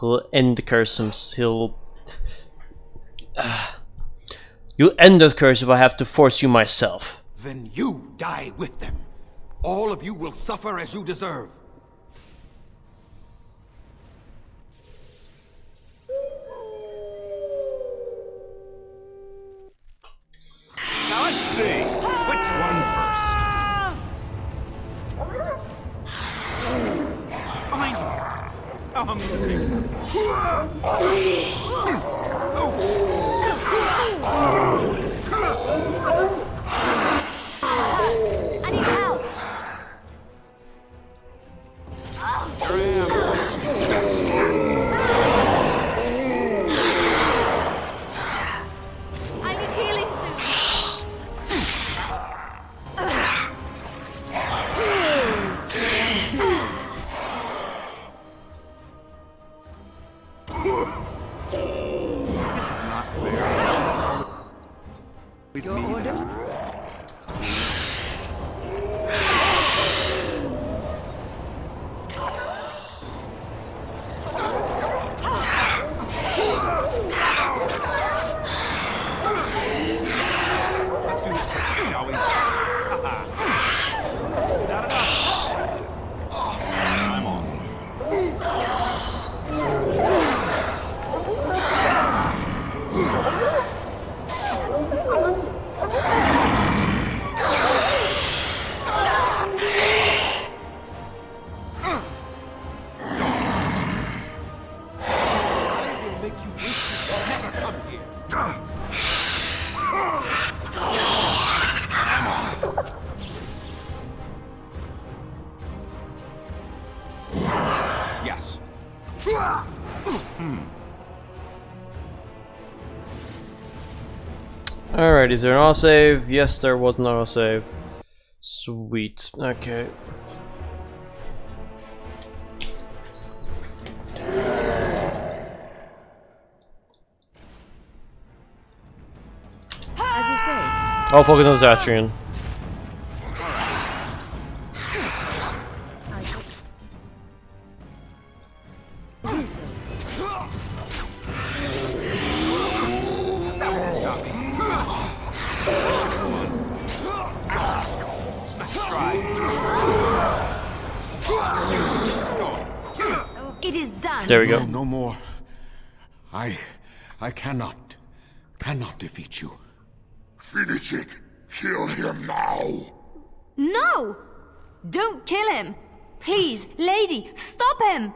he'll end the curse. You'll end the curse if I have to force you myself. Then you die with them. All of you will suffer as you deserve. Now let's see. Which one first? Behind you. I need help. Here I am. I need healing This is not fair. With Your me. orders? Let's do this quickly, shall we? Not enough. I'm on. I will make you wish you had never come here. Yes. Alright, is there an autosave? Yes, there was an autosave. Sweet. Okay. As you say. I'll focus on Zathrian. That won't stop me. Let's try. There we go. No, no more. I cannot defeat you. Finish it. Kill him now. No! Don't kill him! Please, lady, stop him!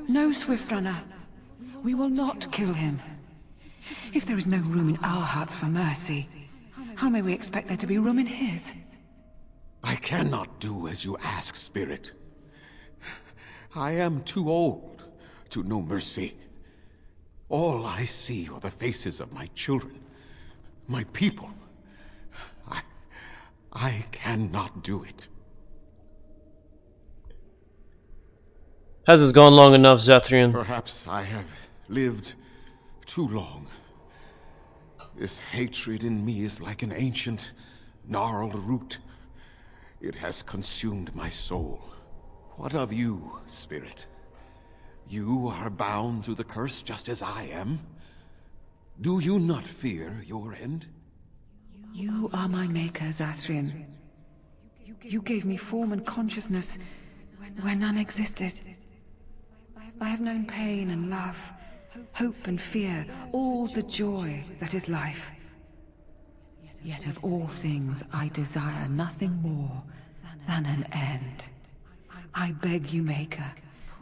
No, Swift Runner. We will not kill him. If there is no room in our hearts for mercy, how may we expect there to be room in his? I cannot do as you ask, Spirit. I am too old to know mercy. All I see are the faces of my children, my people. I cannot do it. Has this gone long enough, Zathrian? Perhaps I have lived too long. This hatred in me is like an ancient, gnarled root. It has consumed my soul. What of you, Spirit? You are bound to the curse just as I am. Do you not fear your end? You are my maker, Zathrian. You gave me form and consciousness where none existed. I have known pain and love, hope and fear, all the joy that is life. Yet of all things I desire nothing more than an end. I beg you, Maker,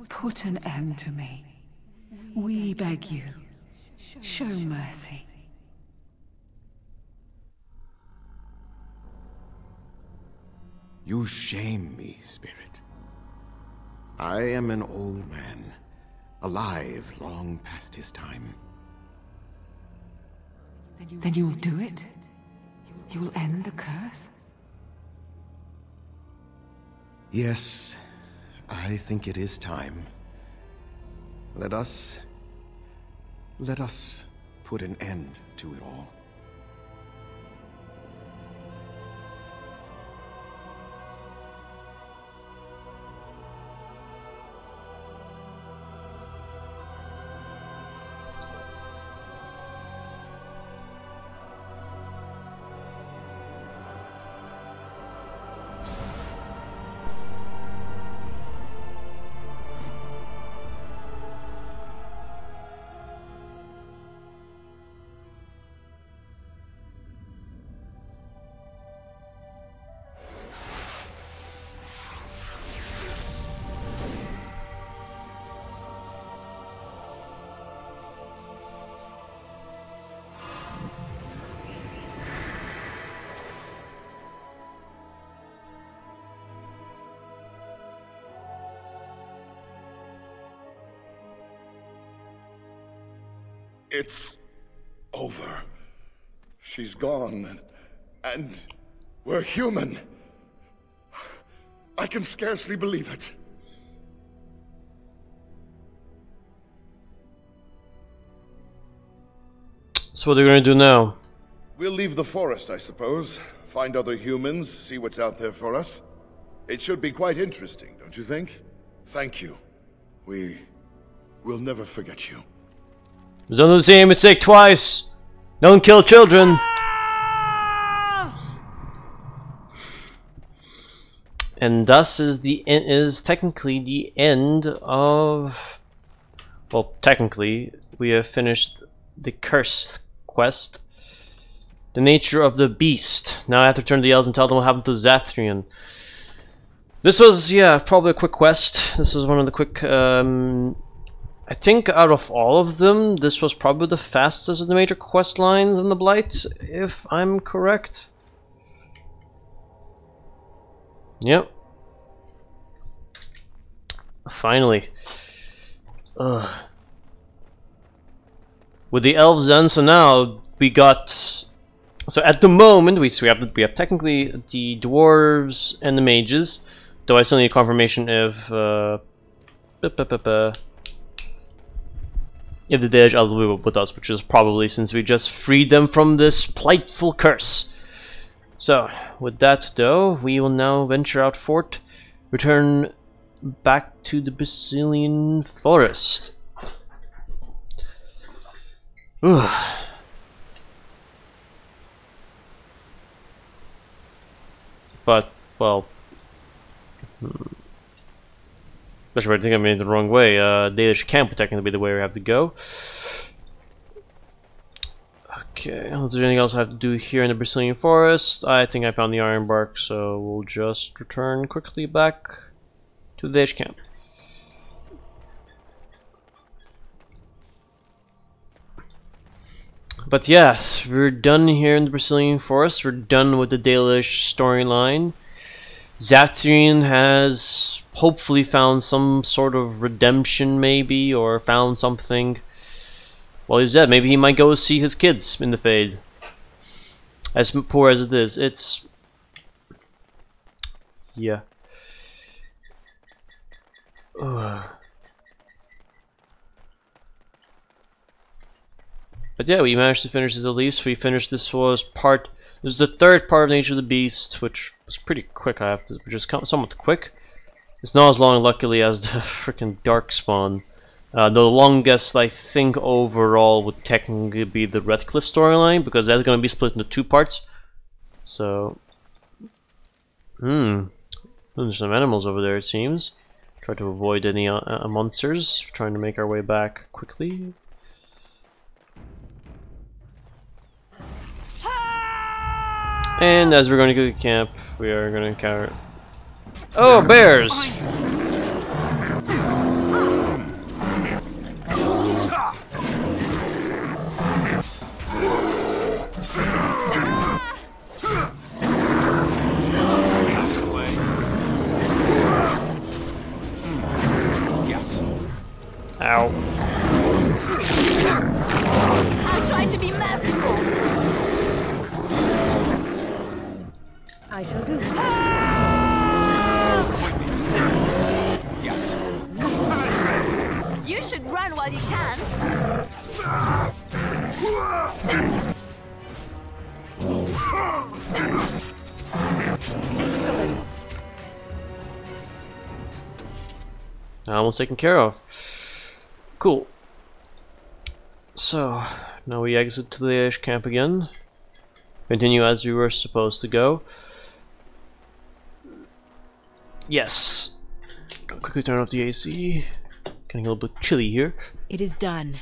put an end to me. We beg you, show mercy. You shame me, Spirit. I am an old man, alive long past his time. Then you'll do it? You'll end the curse? Yes, I think it is time. Let us put an end to it all. It's over. She's gone, and we're human. I can scarcely believe it. So what are you going to do now? We'll leave the forest, I suppose. Find other humans, see what's out there for us. It should be quite interesting, don't you think? Thank you. We'll nenever forget you. Don't do the same mistake twice. Don't kill children. And thus is technically the end of. Well, technically, we have finished the curse quest. The nature of the beast. Now I have to turn to the elves and tell them what happened to Zathrian. This was, yeah, probably a quick quest. This is one of the quick. I think out of all of them, this was probably the fastest of the major quest lines in the Blight, if I'm correct. Yep. Finally. With the elves done, so now we got. So at the moment we have technically the dwarves and the mages, though I still need confirmation if the Deluge elves will be with us, which is probably since we just freed them from this plightful curse. So with that though, we will now venture out fort, return back to the Basilian forest. But, well, That's right, I think I made it the wrong way. Dalish camp would technically be the way we have to go. Okay, is there anything else I have to do here in the Brazilian forest? I think I found the iron bark, so we'll just return quickly back to the Dalish camp. But yes, we're done here in the Brazilian forest. We're done with the Dalish storyline. Zathrian has hopefully found some sort of redemption, maybe, or found something. Well, he's dead. Maybe he might go see his kids in the Fade. As poor as it is, it's... yeah. Ugh. But yeah, we managed to finish this at least. We finished this was part... this is the third part of Nature of the Beast, which was pretty quick, I have to... which is somewhat quick. It's not as long, luckily, as the freaking Darkspawn. The longest, I think, overall would technically be the Redcliffe storyline, because that's going to be split into 2 parts. So... there's some animals over there, it seems. Try to avoid any monsters. Trying to make our way back quickly. And as we're going to go to camp, we are going to encounter... oh, bears! Ow. I'll try to be merciful. I shall do. Yes. You should run while you can. Almost taken care of. Cool. So, now we exit to the Ash camp again. Continue as we were supposed to go. Yes. Quickly turn off the AC. Getting a little bit chilly here. It is done.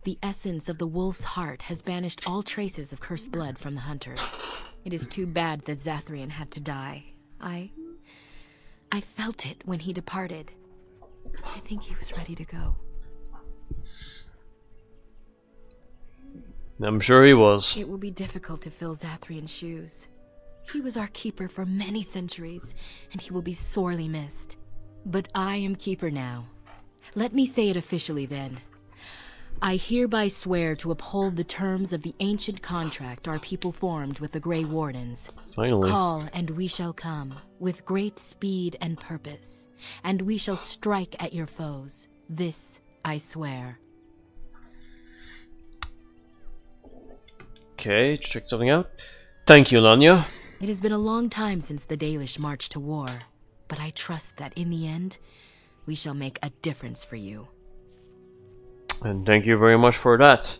The essence of the wolf's heart has banished all traces of cursed blood from the hunters. It is too bad that Zathrian had to die. I felt it when he departed. I think he was ready to go. I'm sure he was. It will be difficult to fill Zathrian's shoes. He was our keeper for many centuries, and he will be sorely missed. But I am keeper now. Let me say it officially then. I hereby swear to uphold the terms of the ancient contract our people formed with the Grey Wardens. Finally. Call, and we shall come, with great speed and purpose, and we shall strike at your foes. This I swear. Okay, check something out. Thank you, Lanya. It has been a long time since the Dalish marched to war, but I trust that in the end, we shall make a difference for you. And thank you very much for that.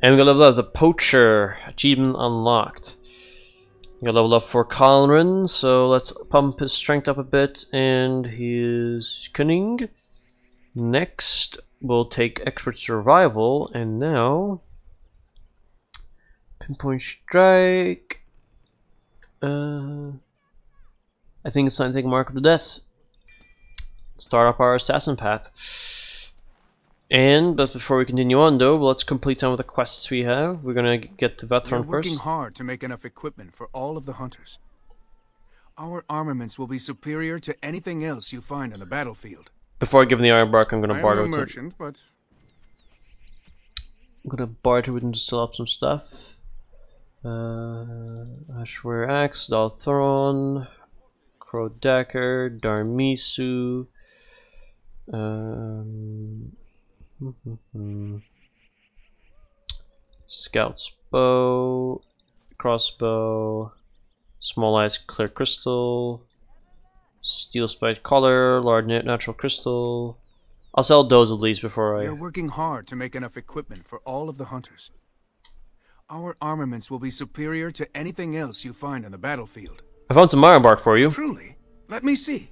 And we got level up the Poacher. Achievement unlocked. We got level up for Kalrin, so let's pump his strength up a bit and his cunning. Next, we'll take expert survival, and now pinpoint strike. I think it's time to take Mark of the Death. Start up our assassin path. But before we continue on though, let's complete some of the quests we have. We're gonna get to Vatron first. We're working hard to make enough equipment for all of the hunters. Our armaments will be superior to anything else you find on the battlefield. Before I give him the iron bark, I'm gonna barter I'm no with merchant, but I'm gonna barter with him to sell up some stuff. Ashware Axe, Dalthron, Crodacker, Darmisu, Scout's Bow, Crossbow, Small Eyes Clear Crystal, Steel Spike Collar, Large Natural Crystal. I'll sell those at least before we're working hard to make enough equipment for all of the hunters. Our armaments will be superior to anything else you find on the battlefield. I found some iron bark for you. Truly? Let me see.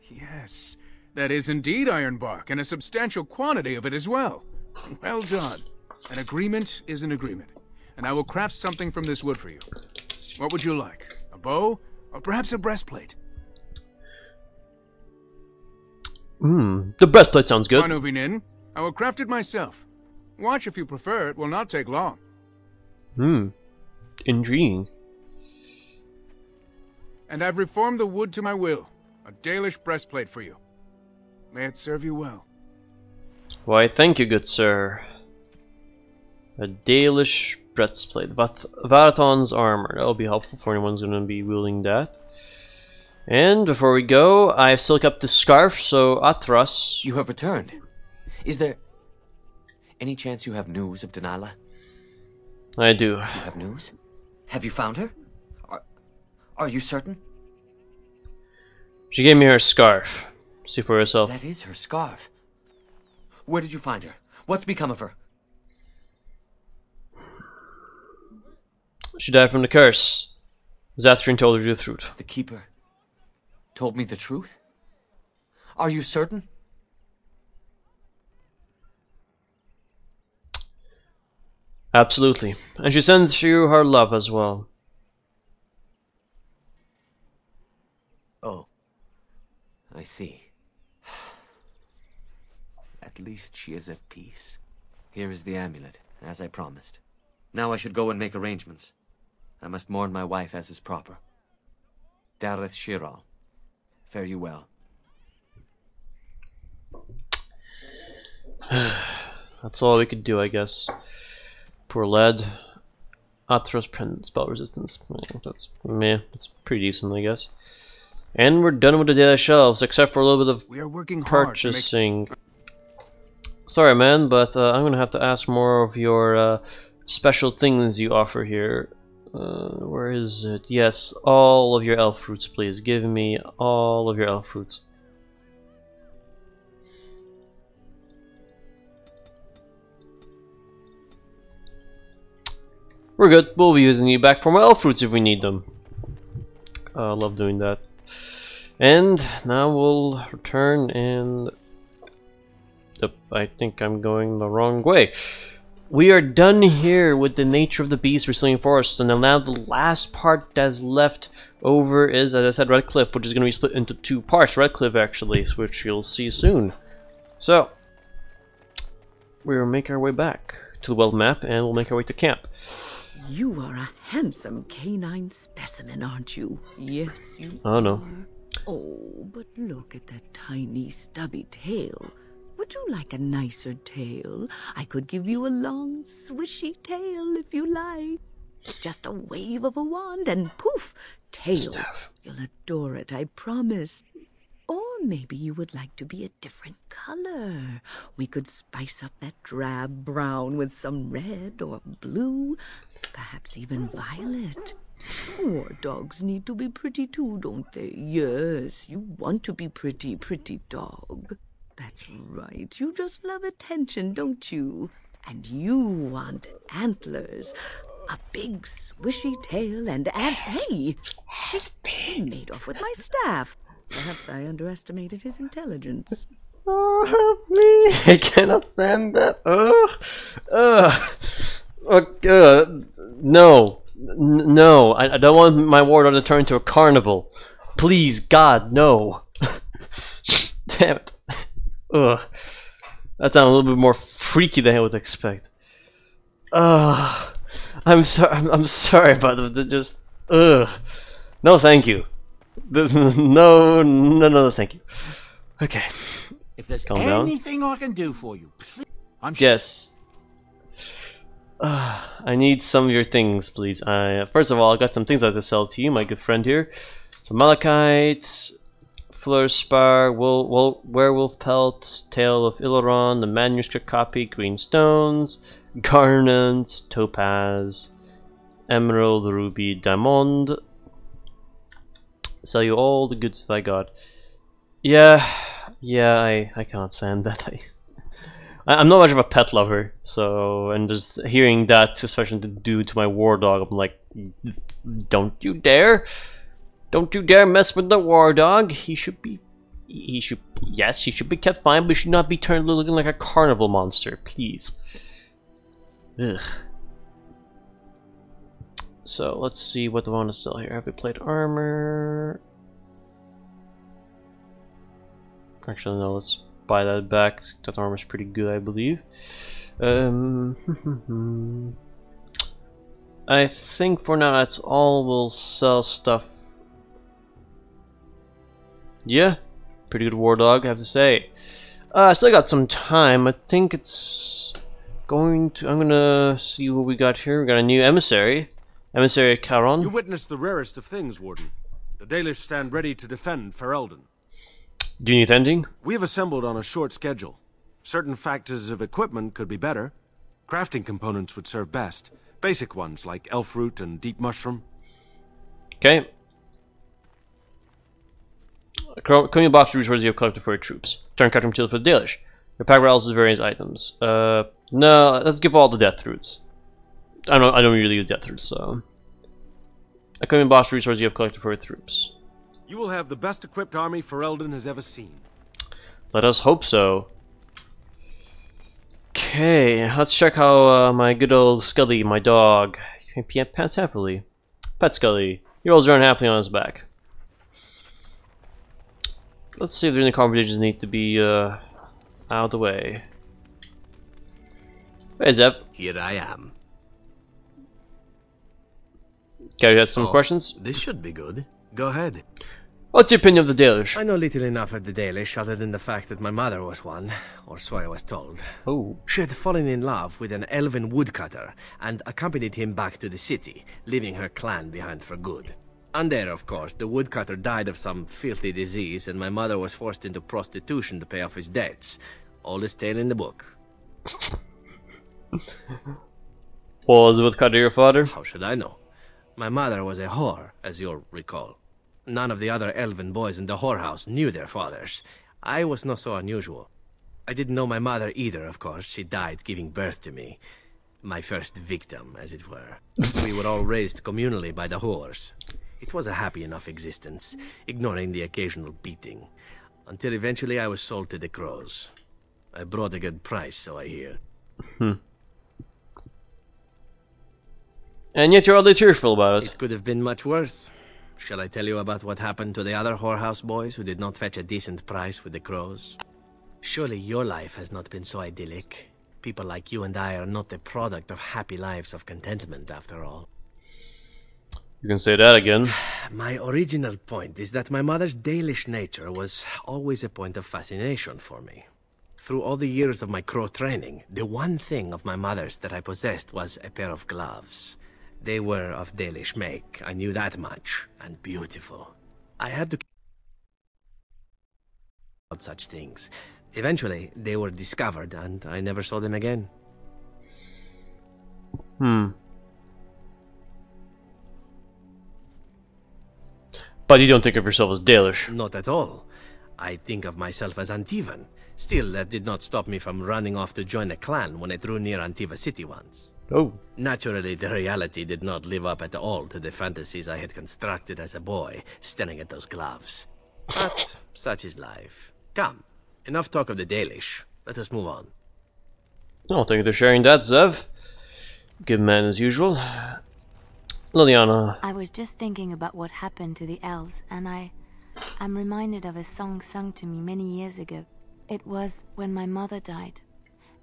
Yes, That is indeed iron bark, and a substantial quantity of it as well. Well done. An agreement is an agreement, and I will craft something from this wood for you. What would you like? A bow, or perhaps a breastplate? The breastplate sounds good. Manuvinin, I will craft it myself. Watch if you prefer, it will not take long. Intriguing. And I've reformed the wood to my will. A Dalish breastplate for you. May it serve you well. Why, thank you, good sir. A Dalish breastplate. Varathon's armor. That'll be helpful for anyone who's gonna be wielding that. And before we go, I've silked up the scarf, so Atras. You have returned. Is there any chance you have news of Delilah? I do. You have news? Have you found her? Are you certain? She gave me her scarf. See for yourself. That is her scarf. Where did you find her? What's become of her? She died from the curse. Zathrin told her the truth. The keeper told me the truth? Are you certain? Absolutely. And she sends you her love as well. Oh. I see. At least she is at peace. Here is the amulet, as I promised. Now I should go and make arrangements. I must mourn my wife as is proper. Dareth Shiral, fare you well. That's all we could do, I guess. Poor lad. Atros spell resistance. That's meh. It's pretty decent, I guess. And we're done with the data shelves, except for a little bit of we are working hard to purchasing. Sorry, man, but I'm gonna have to ask more of your special things you offer here. Where is it? Yes, all of your elf fruits, please. Give me all of your elf fruits. We're good. We'll be using you back for my elf fruits if we need them. I love doing that. And now we'll return and... I think I'm going the wrong way. We are done here with the nature of the beast restoring forest, and now the last part that's left over is, as I said, Red Cliff, which is going to be split into two parts. Red Cliff, actually, which you'll see soon. So, we'll make our way back to the world map, and we'll make our way to camp. You are a handsome canine specimen, aren't you? Yes, you Oh no. are. Oh, but look at that tiny stubby tail. Would you like a nicer tail? I could give you a long, swishy tail if you like. Just a wave of a wand and poof, tail. You'll adore it, I promise. Or maybe you would like to be a different color. We could spice up that drab brown with some red or blue, perhaps even violet. War dogs need to be pretty too, don't they? Yes, you want to be pretty, pretty dog. That's right, you just love attention, don't you? And you want antlers. A big swishy tail and hey! He made off with my staff. Perhaps I underestimated his intelligence. Oh, help me! I cannot stand that. No. No. I don't want my wardrobe to turn into a carnival. Please, God, no. Damn it. Ugh. That sounded a little bit more freaky than I would expect. I'm sorry about it. Just no, thank you. No, thank you. Okay. If there's Calm down. anything I can do for you, please. Yes. I need some of your things, please. First of all, I got some things I have to sell to you, my good friend here. Some malachite, fluorspar, werewolf pelt, tale of Iloron, the manuscript copy, green stones, garnet, topaz, emerald, ruby, diamond. Sell you all the goods that I got. Yeah, I can't stand that. I'm not much of a pet lover, so, and just hearing that, especially to do to my war dog, I'm like, don't you dare mess with the war dog. He should be he should, yes, he should be kept fine, but he should not be turned looking like a carnival monster, please. Ugh. So let's see what do I want to sell here. Heavy plate armor. Actually, no. Let's buy that back. That armor's pretty good, I believe. I think for now that's all. We'll sell stuff. Yeah, pretty good war dog, I have to say. I still got some time. I think it's going to. I'm gonna see what we got here. We got a new emissary, Emissary Kalrin. You witnessed the rarest of things, Warden. The Dalish stand ready to defend Ferelden. Do you need ending? We have assembled on a short schedule. Certain factors of equipment could be better. Crafting components would serve best. Basic ones like elf root and deep mushroom. Okay. Come your box resources you have collected for your troops. Turn custom materials for the Dalish. Your pack rattles with various items. No, let's give all the death roots. I don't really use death roots, so. Come your box resources you have collected for your troops. You will have the best equipped army Ferelden has ever seen. Let us hope so. Okay, let's check how my good old Scully, my dog, can pants happily. Pet Scully, he rolls around happily on his back. Let's see if there's any conversations that need to be out of the way. Hey Zeb. Here I am. Okay, you have some questions? This should be good. Go ahead. What's your opinion of the Dalish? I know little enough of the Dalish other than the fact that my mother was one, or so I was told. Oh. She had fallen in love with an elven woodcutter and accompanied him back to the city, leaving her clan behind for good. And there, of course, the woodcutter died of some filthy disease and my mother was forced into prostitution to pay off his debts. Oldest tale in the book. Was the woodcutter your father? How should I know? My mother was a whore, as you'll recall. None of the other elven boys in the whorehouse knew their fathers. I was not so unusual. I didn't know my mother either, of course. She died giving birth to me. My first victim, as it were. We were all raised communally by the whores. It was a happy enough existence, ignoring the occasional beating. Until eventually I was sold to the crows. I brought a good price, so I hear. And yet you're oddly cheerful about it. It could have been much worse. Shall I tell you about what happened to the other whorehouse boys who did not fetch a decent price with the crows? Surely your life has not been so idyllic. People like you and I are not the product of happy lives of contentment, after all. You can say that again. My original point is that my mother's Dalish nature was always a point of fascination for me. Through all the years of my crow training, the one thing of my mother's that I possessed was a pair of gloves. They were of Dalish make, I knew that much, and beautiful. I had to about such things. Eventually, they were discovered, and I never saw them again. But you don't think of yourself as Dalish? Not at all. I think of myself as Antivan. Still, that did not stop me from running off to join a clan when I drew near Antiva City once. Oh. Naturally, the reality did not live up at all to the fantasies I had constructed as a boy, staring at those gloves. But such is life. Come, enough talk of the Dalish. Let us move on. Oh, thank you for sharing that, Zev. Good man as usual. Liliana. I was just thinking about what happened to the elves, and I'm reminded of a song sung to me many years ago. It was when my mother died.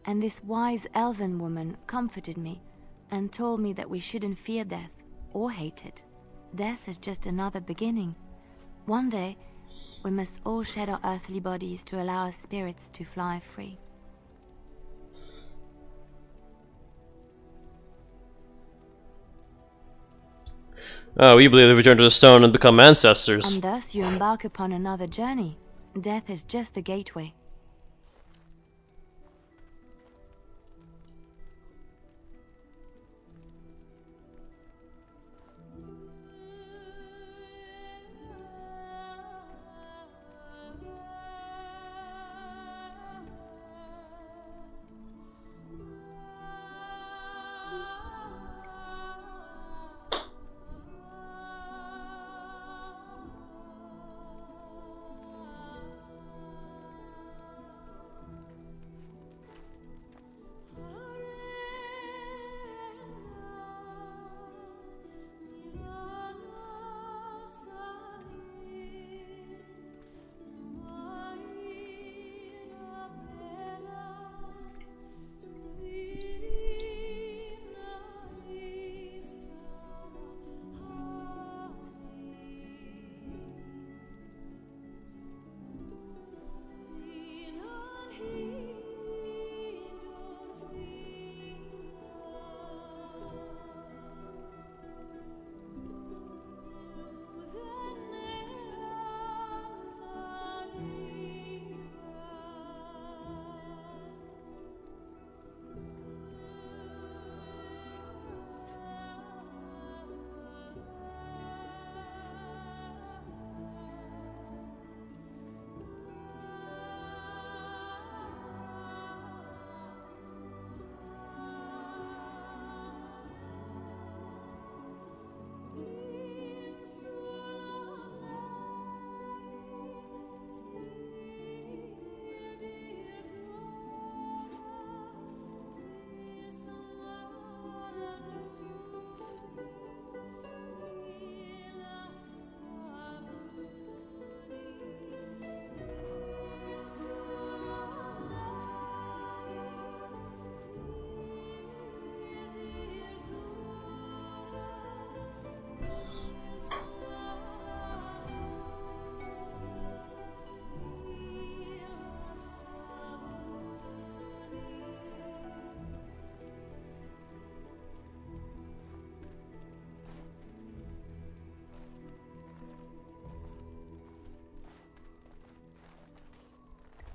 And this wise elven woman comforted me and told me that we shouldn't fear death or hate it. Death is just another beginning. One day, we must all shed our earthly bodies to allow our spirits to fly free. We believe they return to the stone and become ancestors. And thus you embark upon another journey. Death is just the gateway.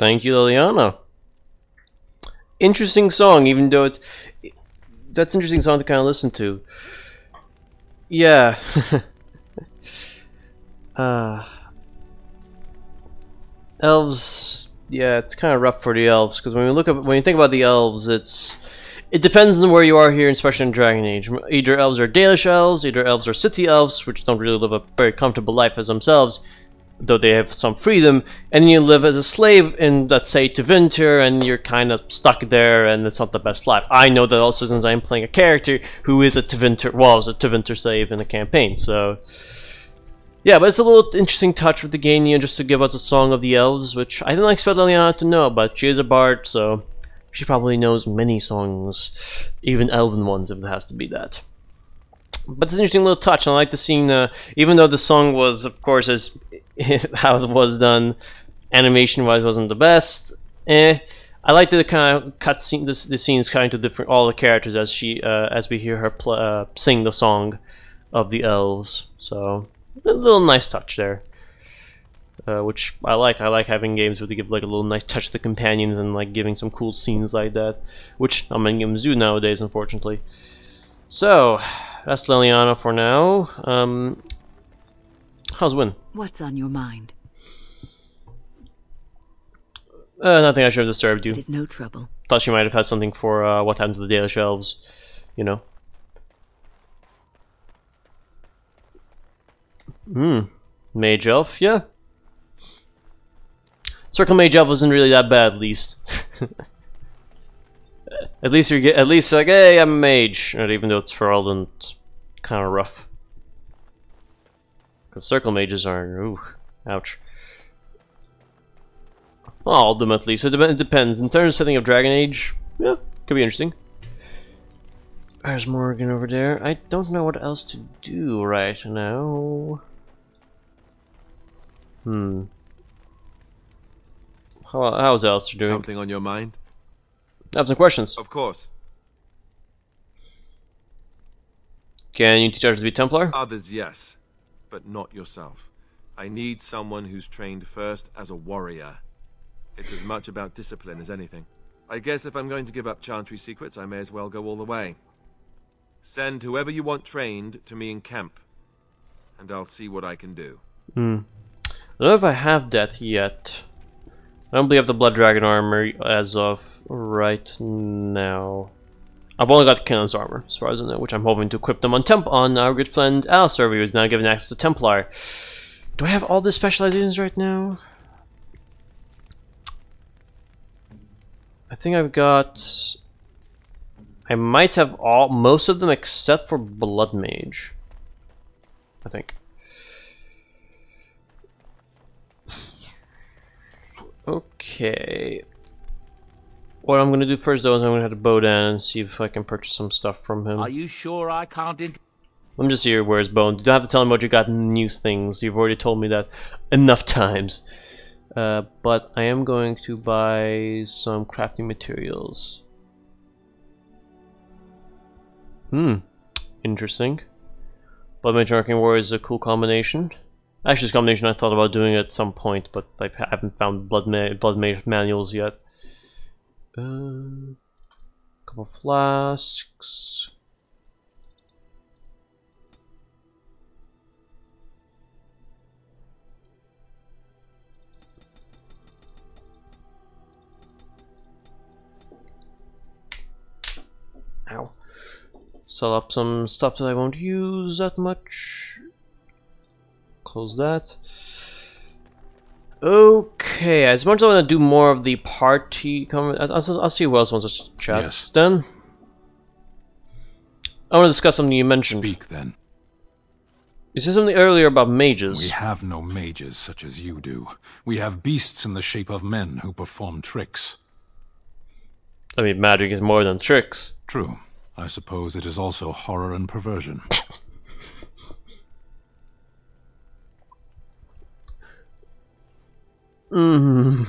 Thank you, Liliana. Interesting song, even though that's an interesting song to kind of listen to. Yeah. Elves. Yeah, it's kind of rough for the elves because when you think about the elves, it depends on where you are here, especially in Dragon Age. Either elves are Dalish elves, either elves are city elves, which don't really live a very comfortable life as themselves, though they have some freedom, and you live as a slave in, let's say, Tevinter, and you're kind of stuck there, and it's not the best life. I know that also since I'm playing a character who is a Tevinter slave in the campaign, so... Yeah, but it's a little interesting touch with the game, just to give us a song of the elves, which I didn't expect Liliana to know, but she is a bard, so she probably knows many songs, even elven ones if it has to be that. But it's an interesting little touch, and I like the scene, even though the song was, of course, as how it was done, animation-wise wasn't the best, I like the kind of cut scene, the scenes kind of different, all the characters as we hear her sing the song of the elves, so... A little nice touch there, which I like. I like having games where they give like a little nice touch to the companions and like giving some cool scenes like that, which not many games do nowadays, unfortunately. So that's Liliana for now. How's Win? What's on your mind? Nothing I should have disturbed you. It is no trouble. Thought you might have had something for what happened to the Dalish elves, you know. Mage Elf, yeah. Circle Mage Elf wasn't really that bad, at least. at least like, hey, I'm a mage. And even though it's for Alden, it's kind of rough. Because Circle Mages aren't, ooh, ouch. Well, ultimately, so it depends. In terms of setting of Dragon Age, yeah, could be interesting. There's Morgan over there. I don't know what else to do right now. How's Alistair doing? Something on your mind? I have some questions. Of course. Can you teach others to be Templar? Others, yes. But not yourself. I need someone who's trained first as a warrior. It's as much about discipline as anything. I guess if I'm going to give up Chantry secrets, I may as well go all the way. Send whoever you want trained to me in camp, and I'll see what I can do. I don't know if I have that yet. I don't believe I have the Blood Dragon armor as of right now. I've only got Cannon's armor, as far as I know, which I'm hoping to equip them on our good friend Alistair, who is now given access to Templar. Do I have all the specializations right now? I think I've got... I might have most of them except for Blood Mage. I think. Okay. What I'm gonna do first though is I'm gonna head to Bodan and see if I can purchase some stuff from him. Are you sure I can't Let me just see where's Bone. You don't have to tell him what you got in new things. You've already told me that enough times. But I am going to buy some crafting materials. Interesting. Blood Mage Arcane Warrior is a cool combination. Actually, it's a combination I thought about doing at some point, but I haven't found Blood Mage manuals yet. Couple flasks. Ow. Sell up some stuff that I won't use that much. Close that. Okay, as much as I want to do more of the party I'll see who else wants to chat. Yes. Then I want to discuss something you mentioned. Speak then. You said something earlier about mages. We have no mages such as you do. We have beasts in the shape of men who perform tricks. I mean, magic is more than tricks. True. I suppose it is also horror and perversion. I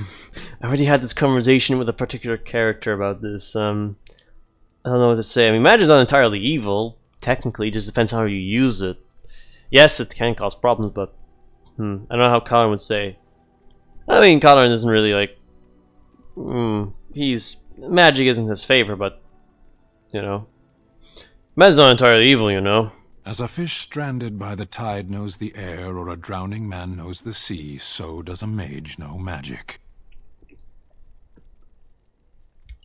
already had this conversation with a particular character about this. I don't know what to say. I mean, magic's not entirely evil. Technically, it just depends on how you use it. Yes, it can cause problems, but I don't know how Kalrin would say. I mean, Kalrin isn't really like magic isn't his favor, but you know, man's not entirely evil, you know. As a fish stranded by the tide knows the air, or a drowning man knows the sea, so does a mage know magic.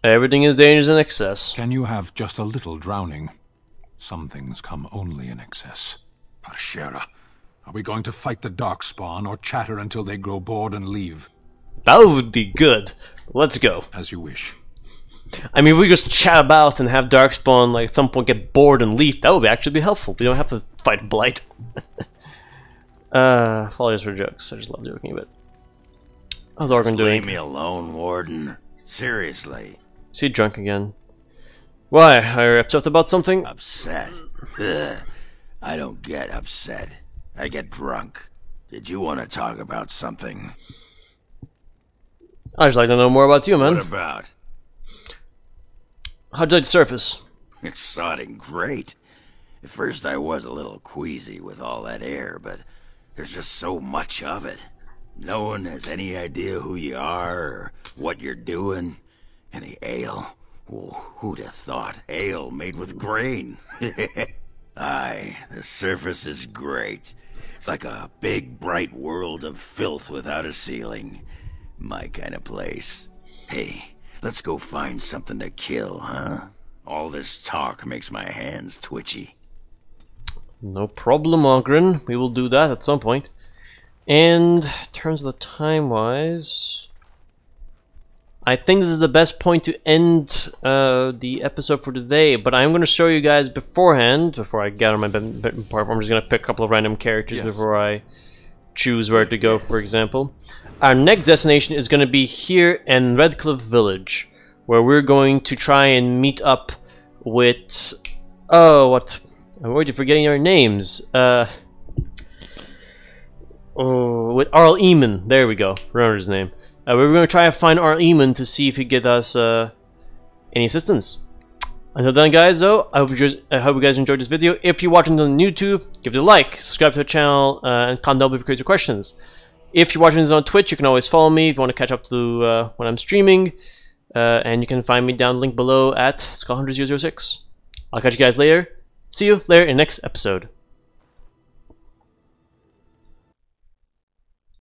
Everything is dangerous in excess. Can you have just a little drowning? Some things come only in excess. Parshera, are we going to fight the Darkspawn, or chatter until they grow bored and leave? That would be good. Let's go. As you wish. I mean, we just chat about and have Darkspawn like at some point get bored and leave. That would actually be helpful. We don't have to fight Blight. Apologies for jokes. I just love joking a bit. How's Organ doing? Leave me alone, Warden. Seriously. Is he drunk again? Why? Are you upset about something? Upset? Ugh. I don't get upset. I get drunk. Did you want to talk about something? I'd just like to know more about you, man. What about? How'd you like the surface? It's sodding great. At first I was a little queasy with all that air, but there's just so much of it. No one has any idea who you are or what you're doing. Any ale? Oh, who'd have thought ale made with grain? Aye, the surface is great. It's like a big, bright world of filth without a ceiling. My kind of place. Hey, let's go find something to kill, huh? All this talk makes my hands twitchy. No problem, Ogren. We will do that at some point. And in terms of the time-wise, I think this is the best point to end the episode for today. But I'm going to show you guys beforehand, before I get on my part. I'm just going to pick a couple of random characters before I choose where to go, for example. Our next destination is going to be here in Redcliffe Village, where we're going to try and meet up with... Oh, what? I'm already forgetting our names. With Arl Eamon. There we go. Remember his name. We're going to try and find Arl Eamon to see if he can get us any assistance. Until then, guys, though, I hope you guys enjoyed this video. If you're watching on YouTube, give it a like, subscribe to the channel, and comment down below if you have questions. If you're watching this on Twitch, you can always follow me if you want to catch up to when I'm streaming. And you can find me down the link below at SkullHunter006. I'll catch you guys later. See you later in the next episode.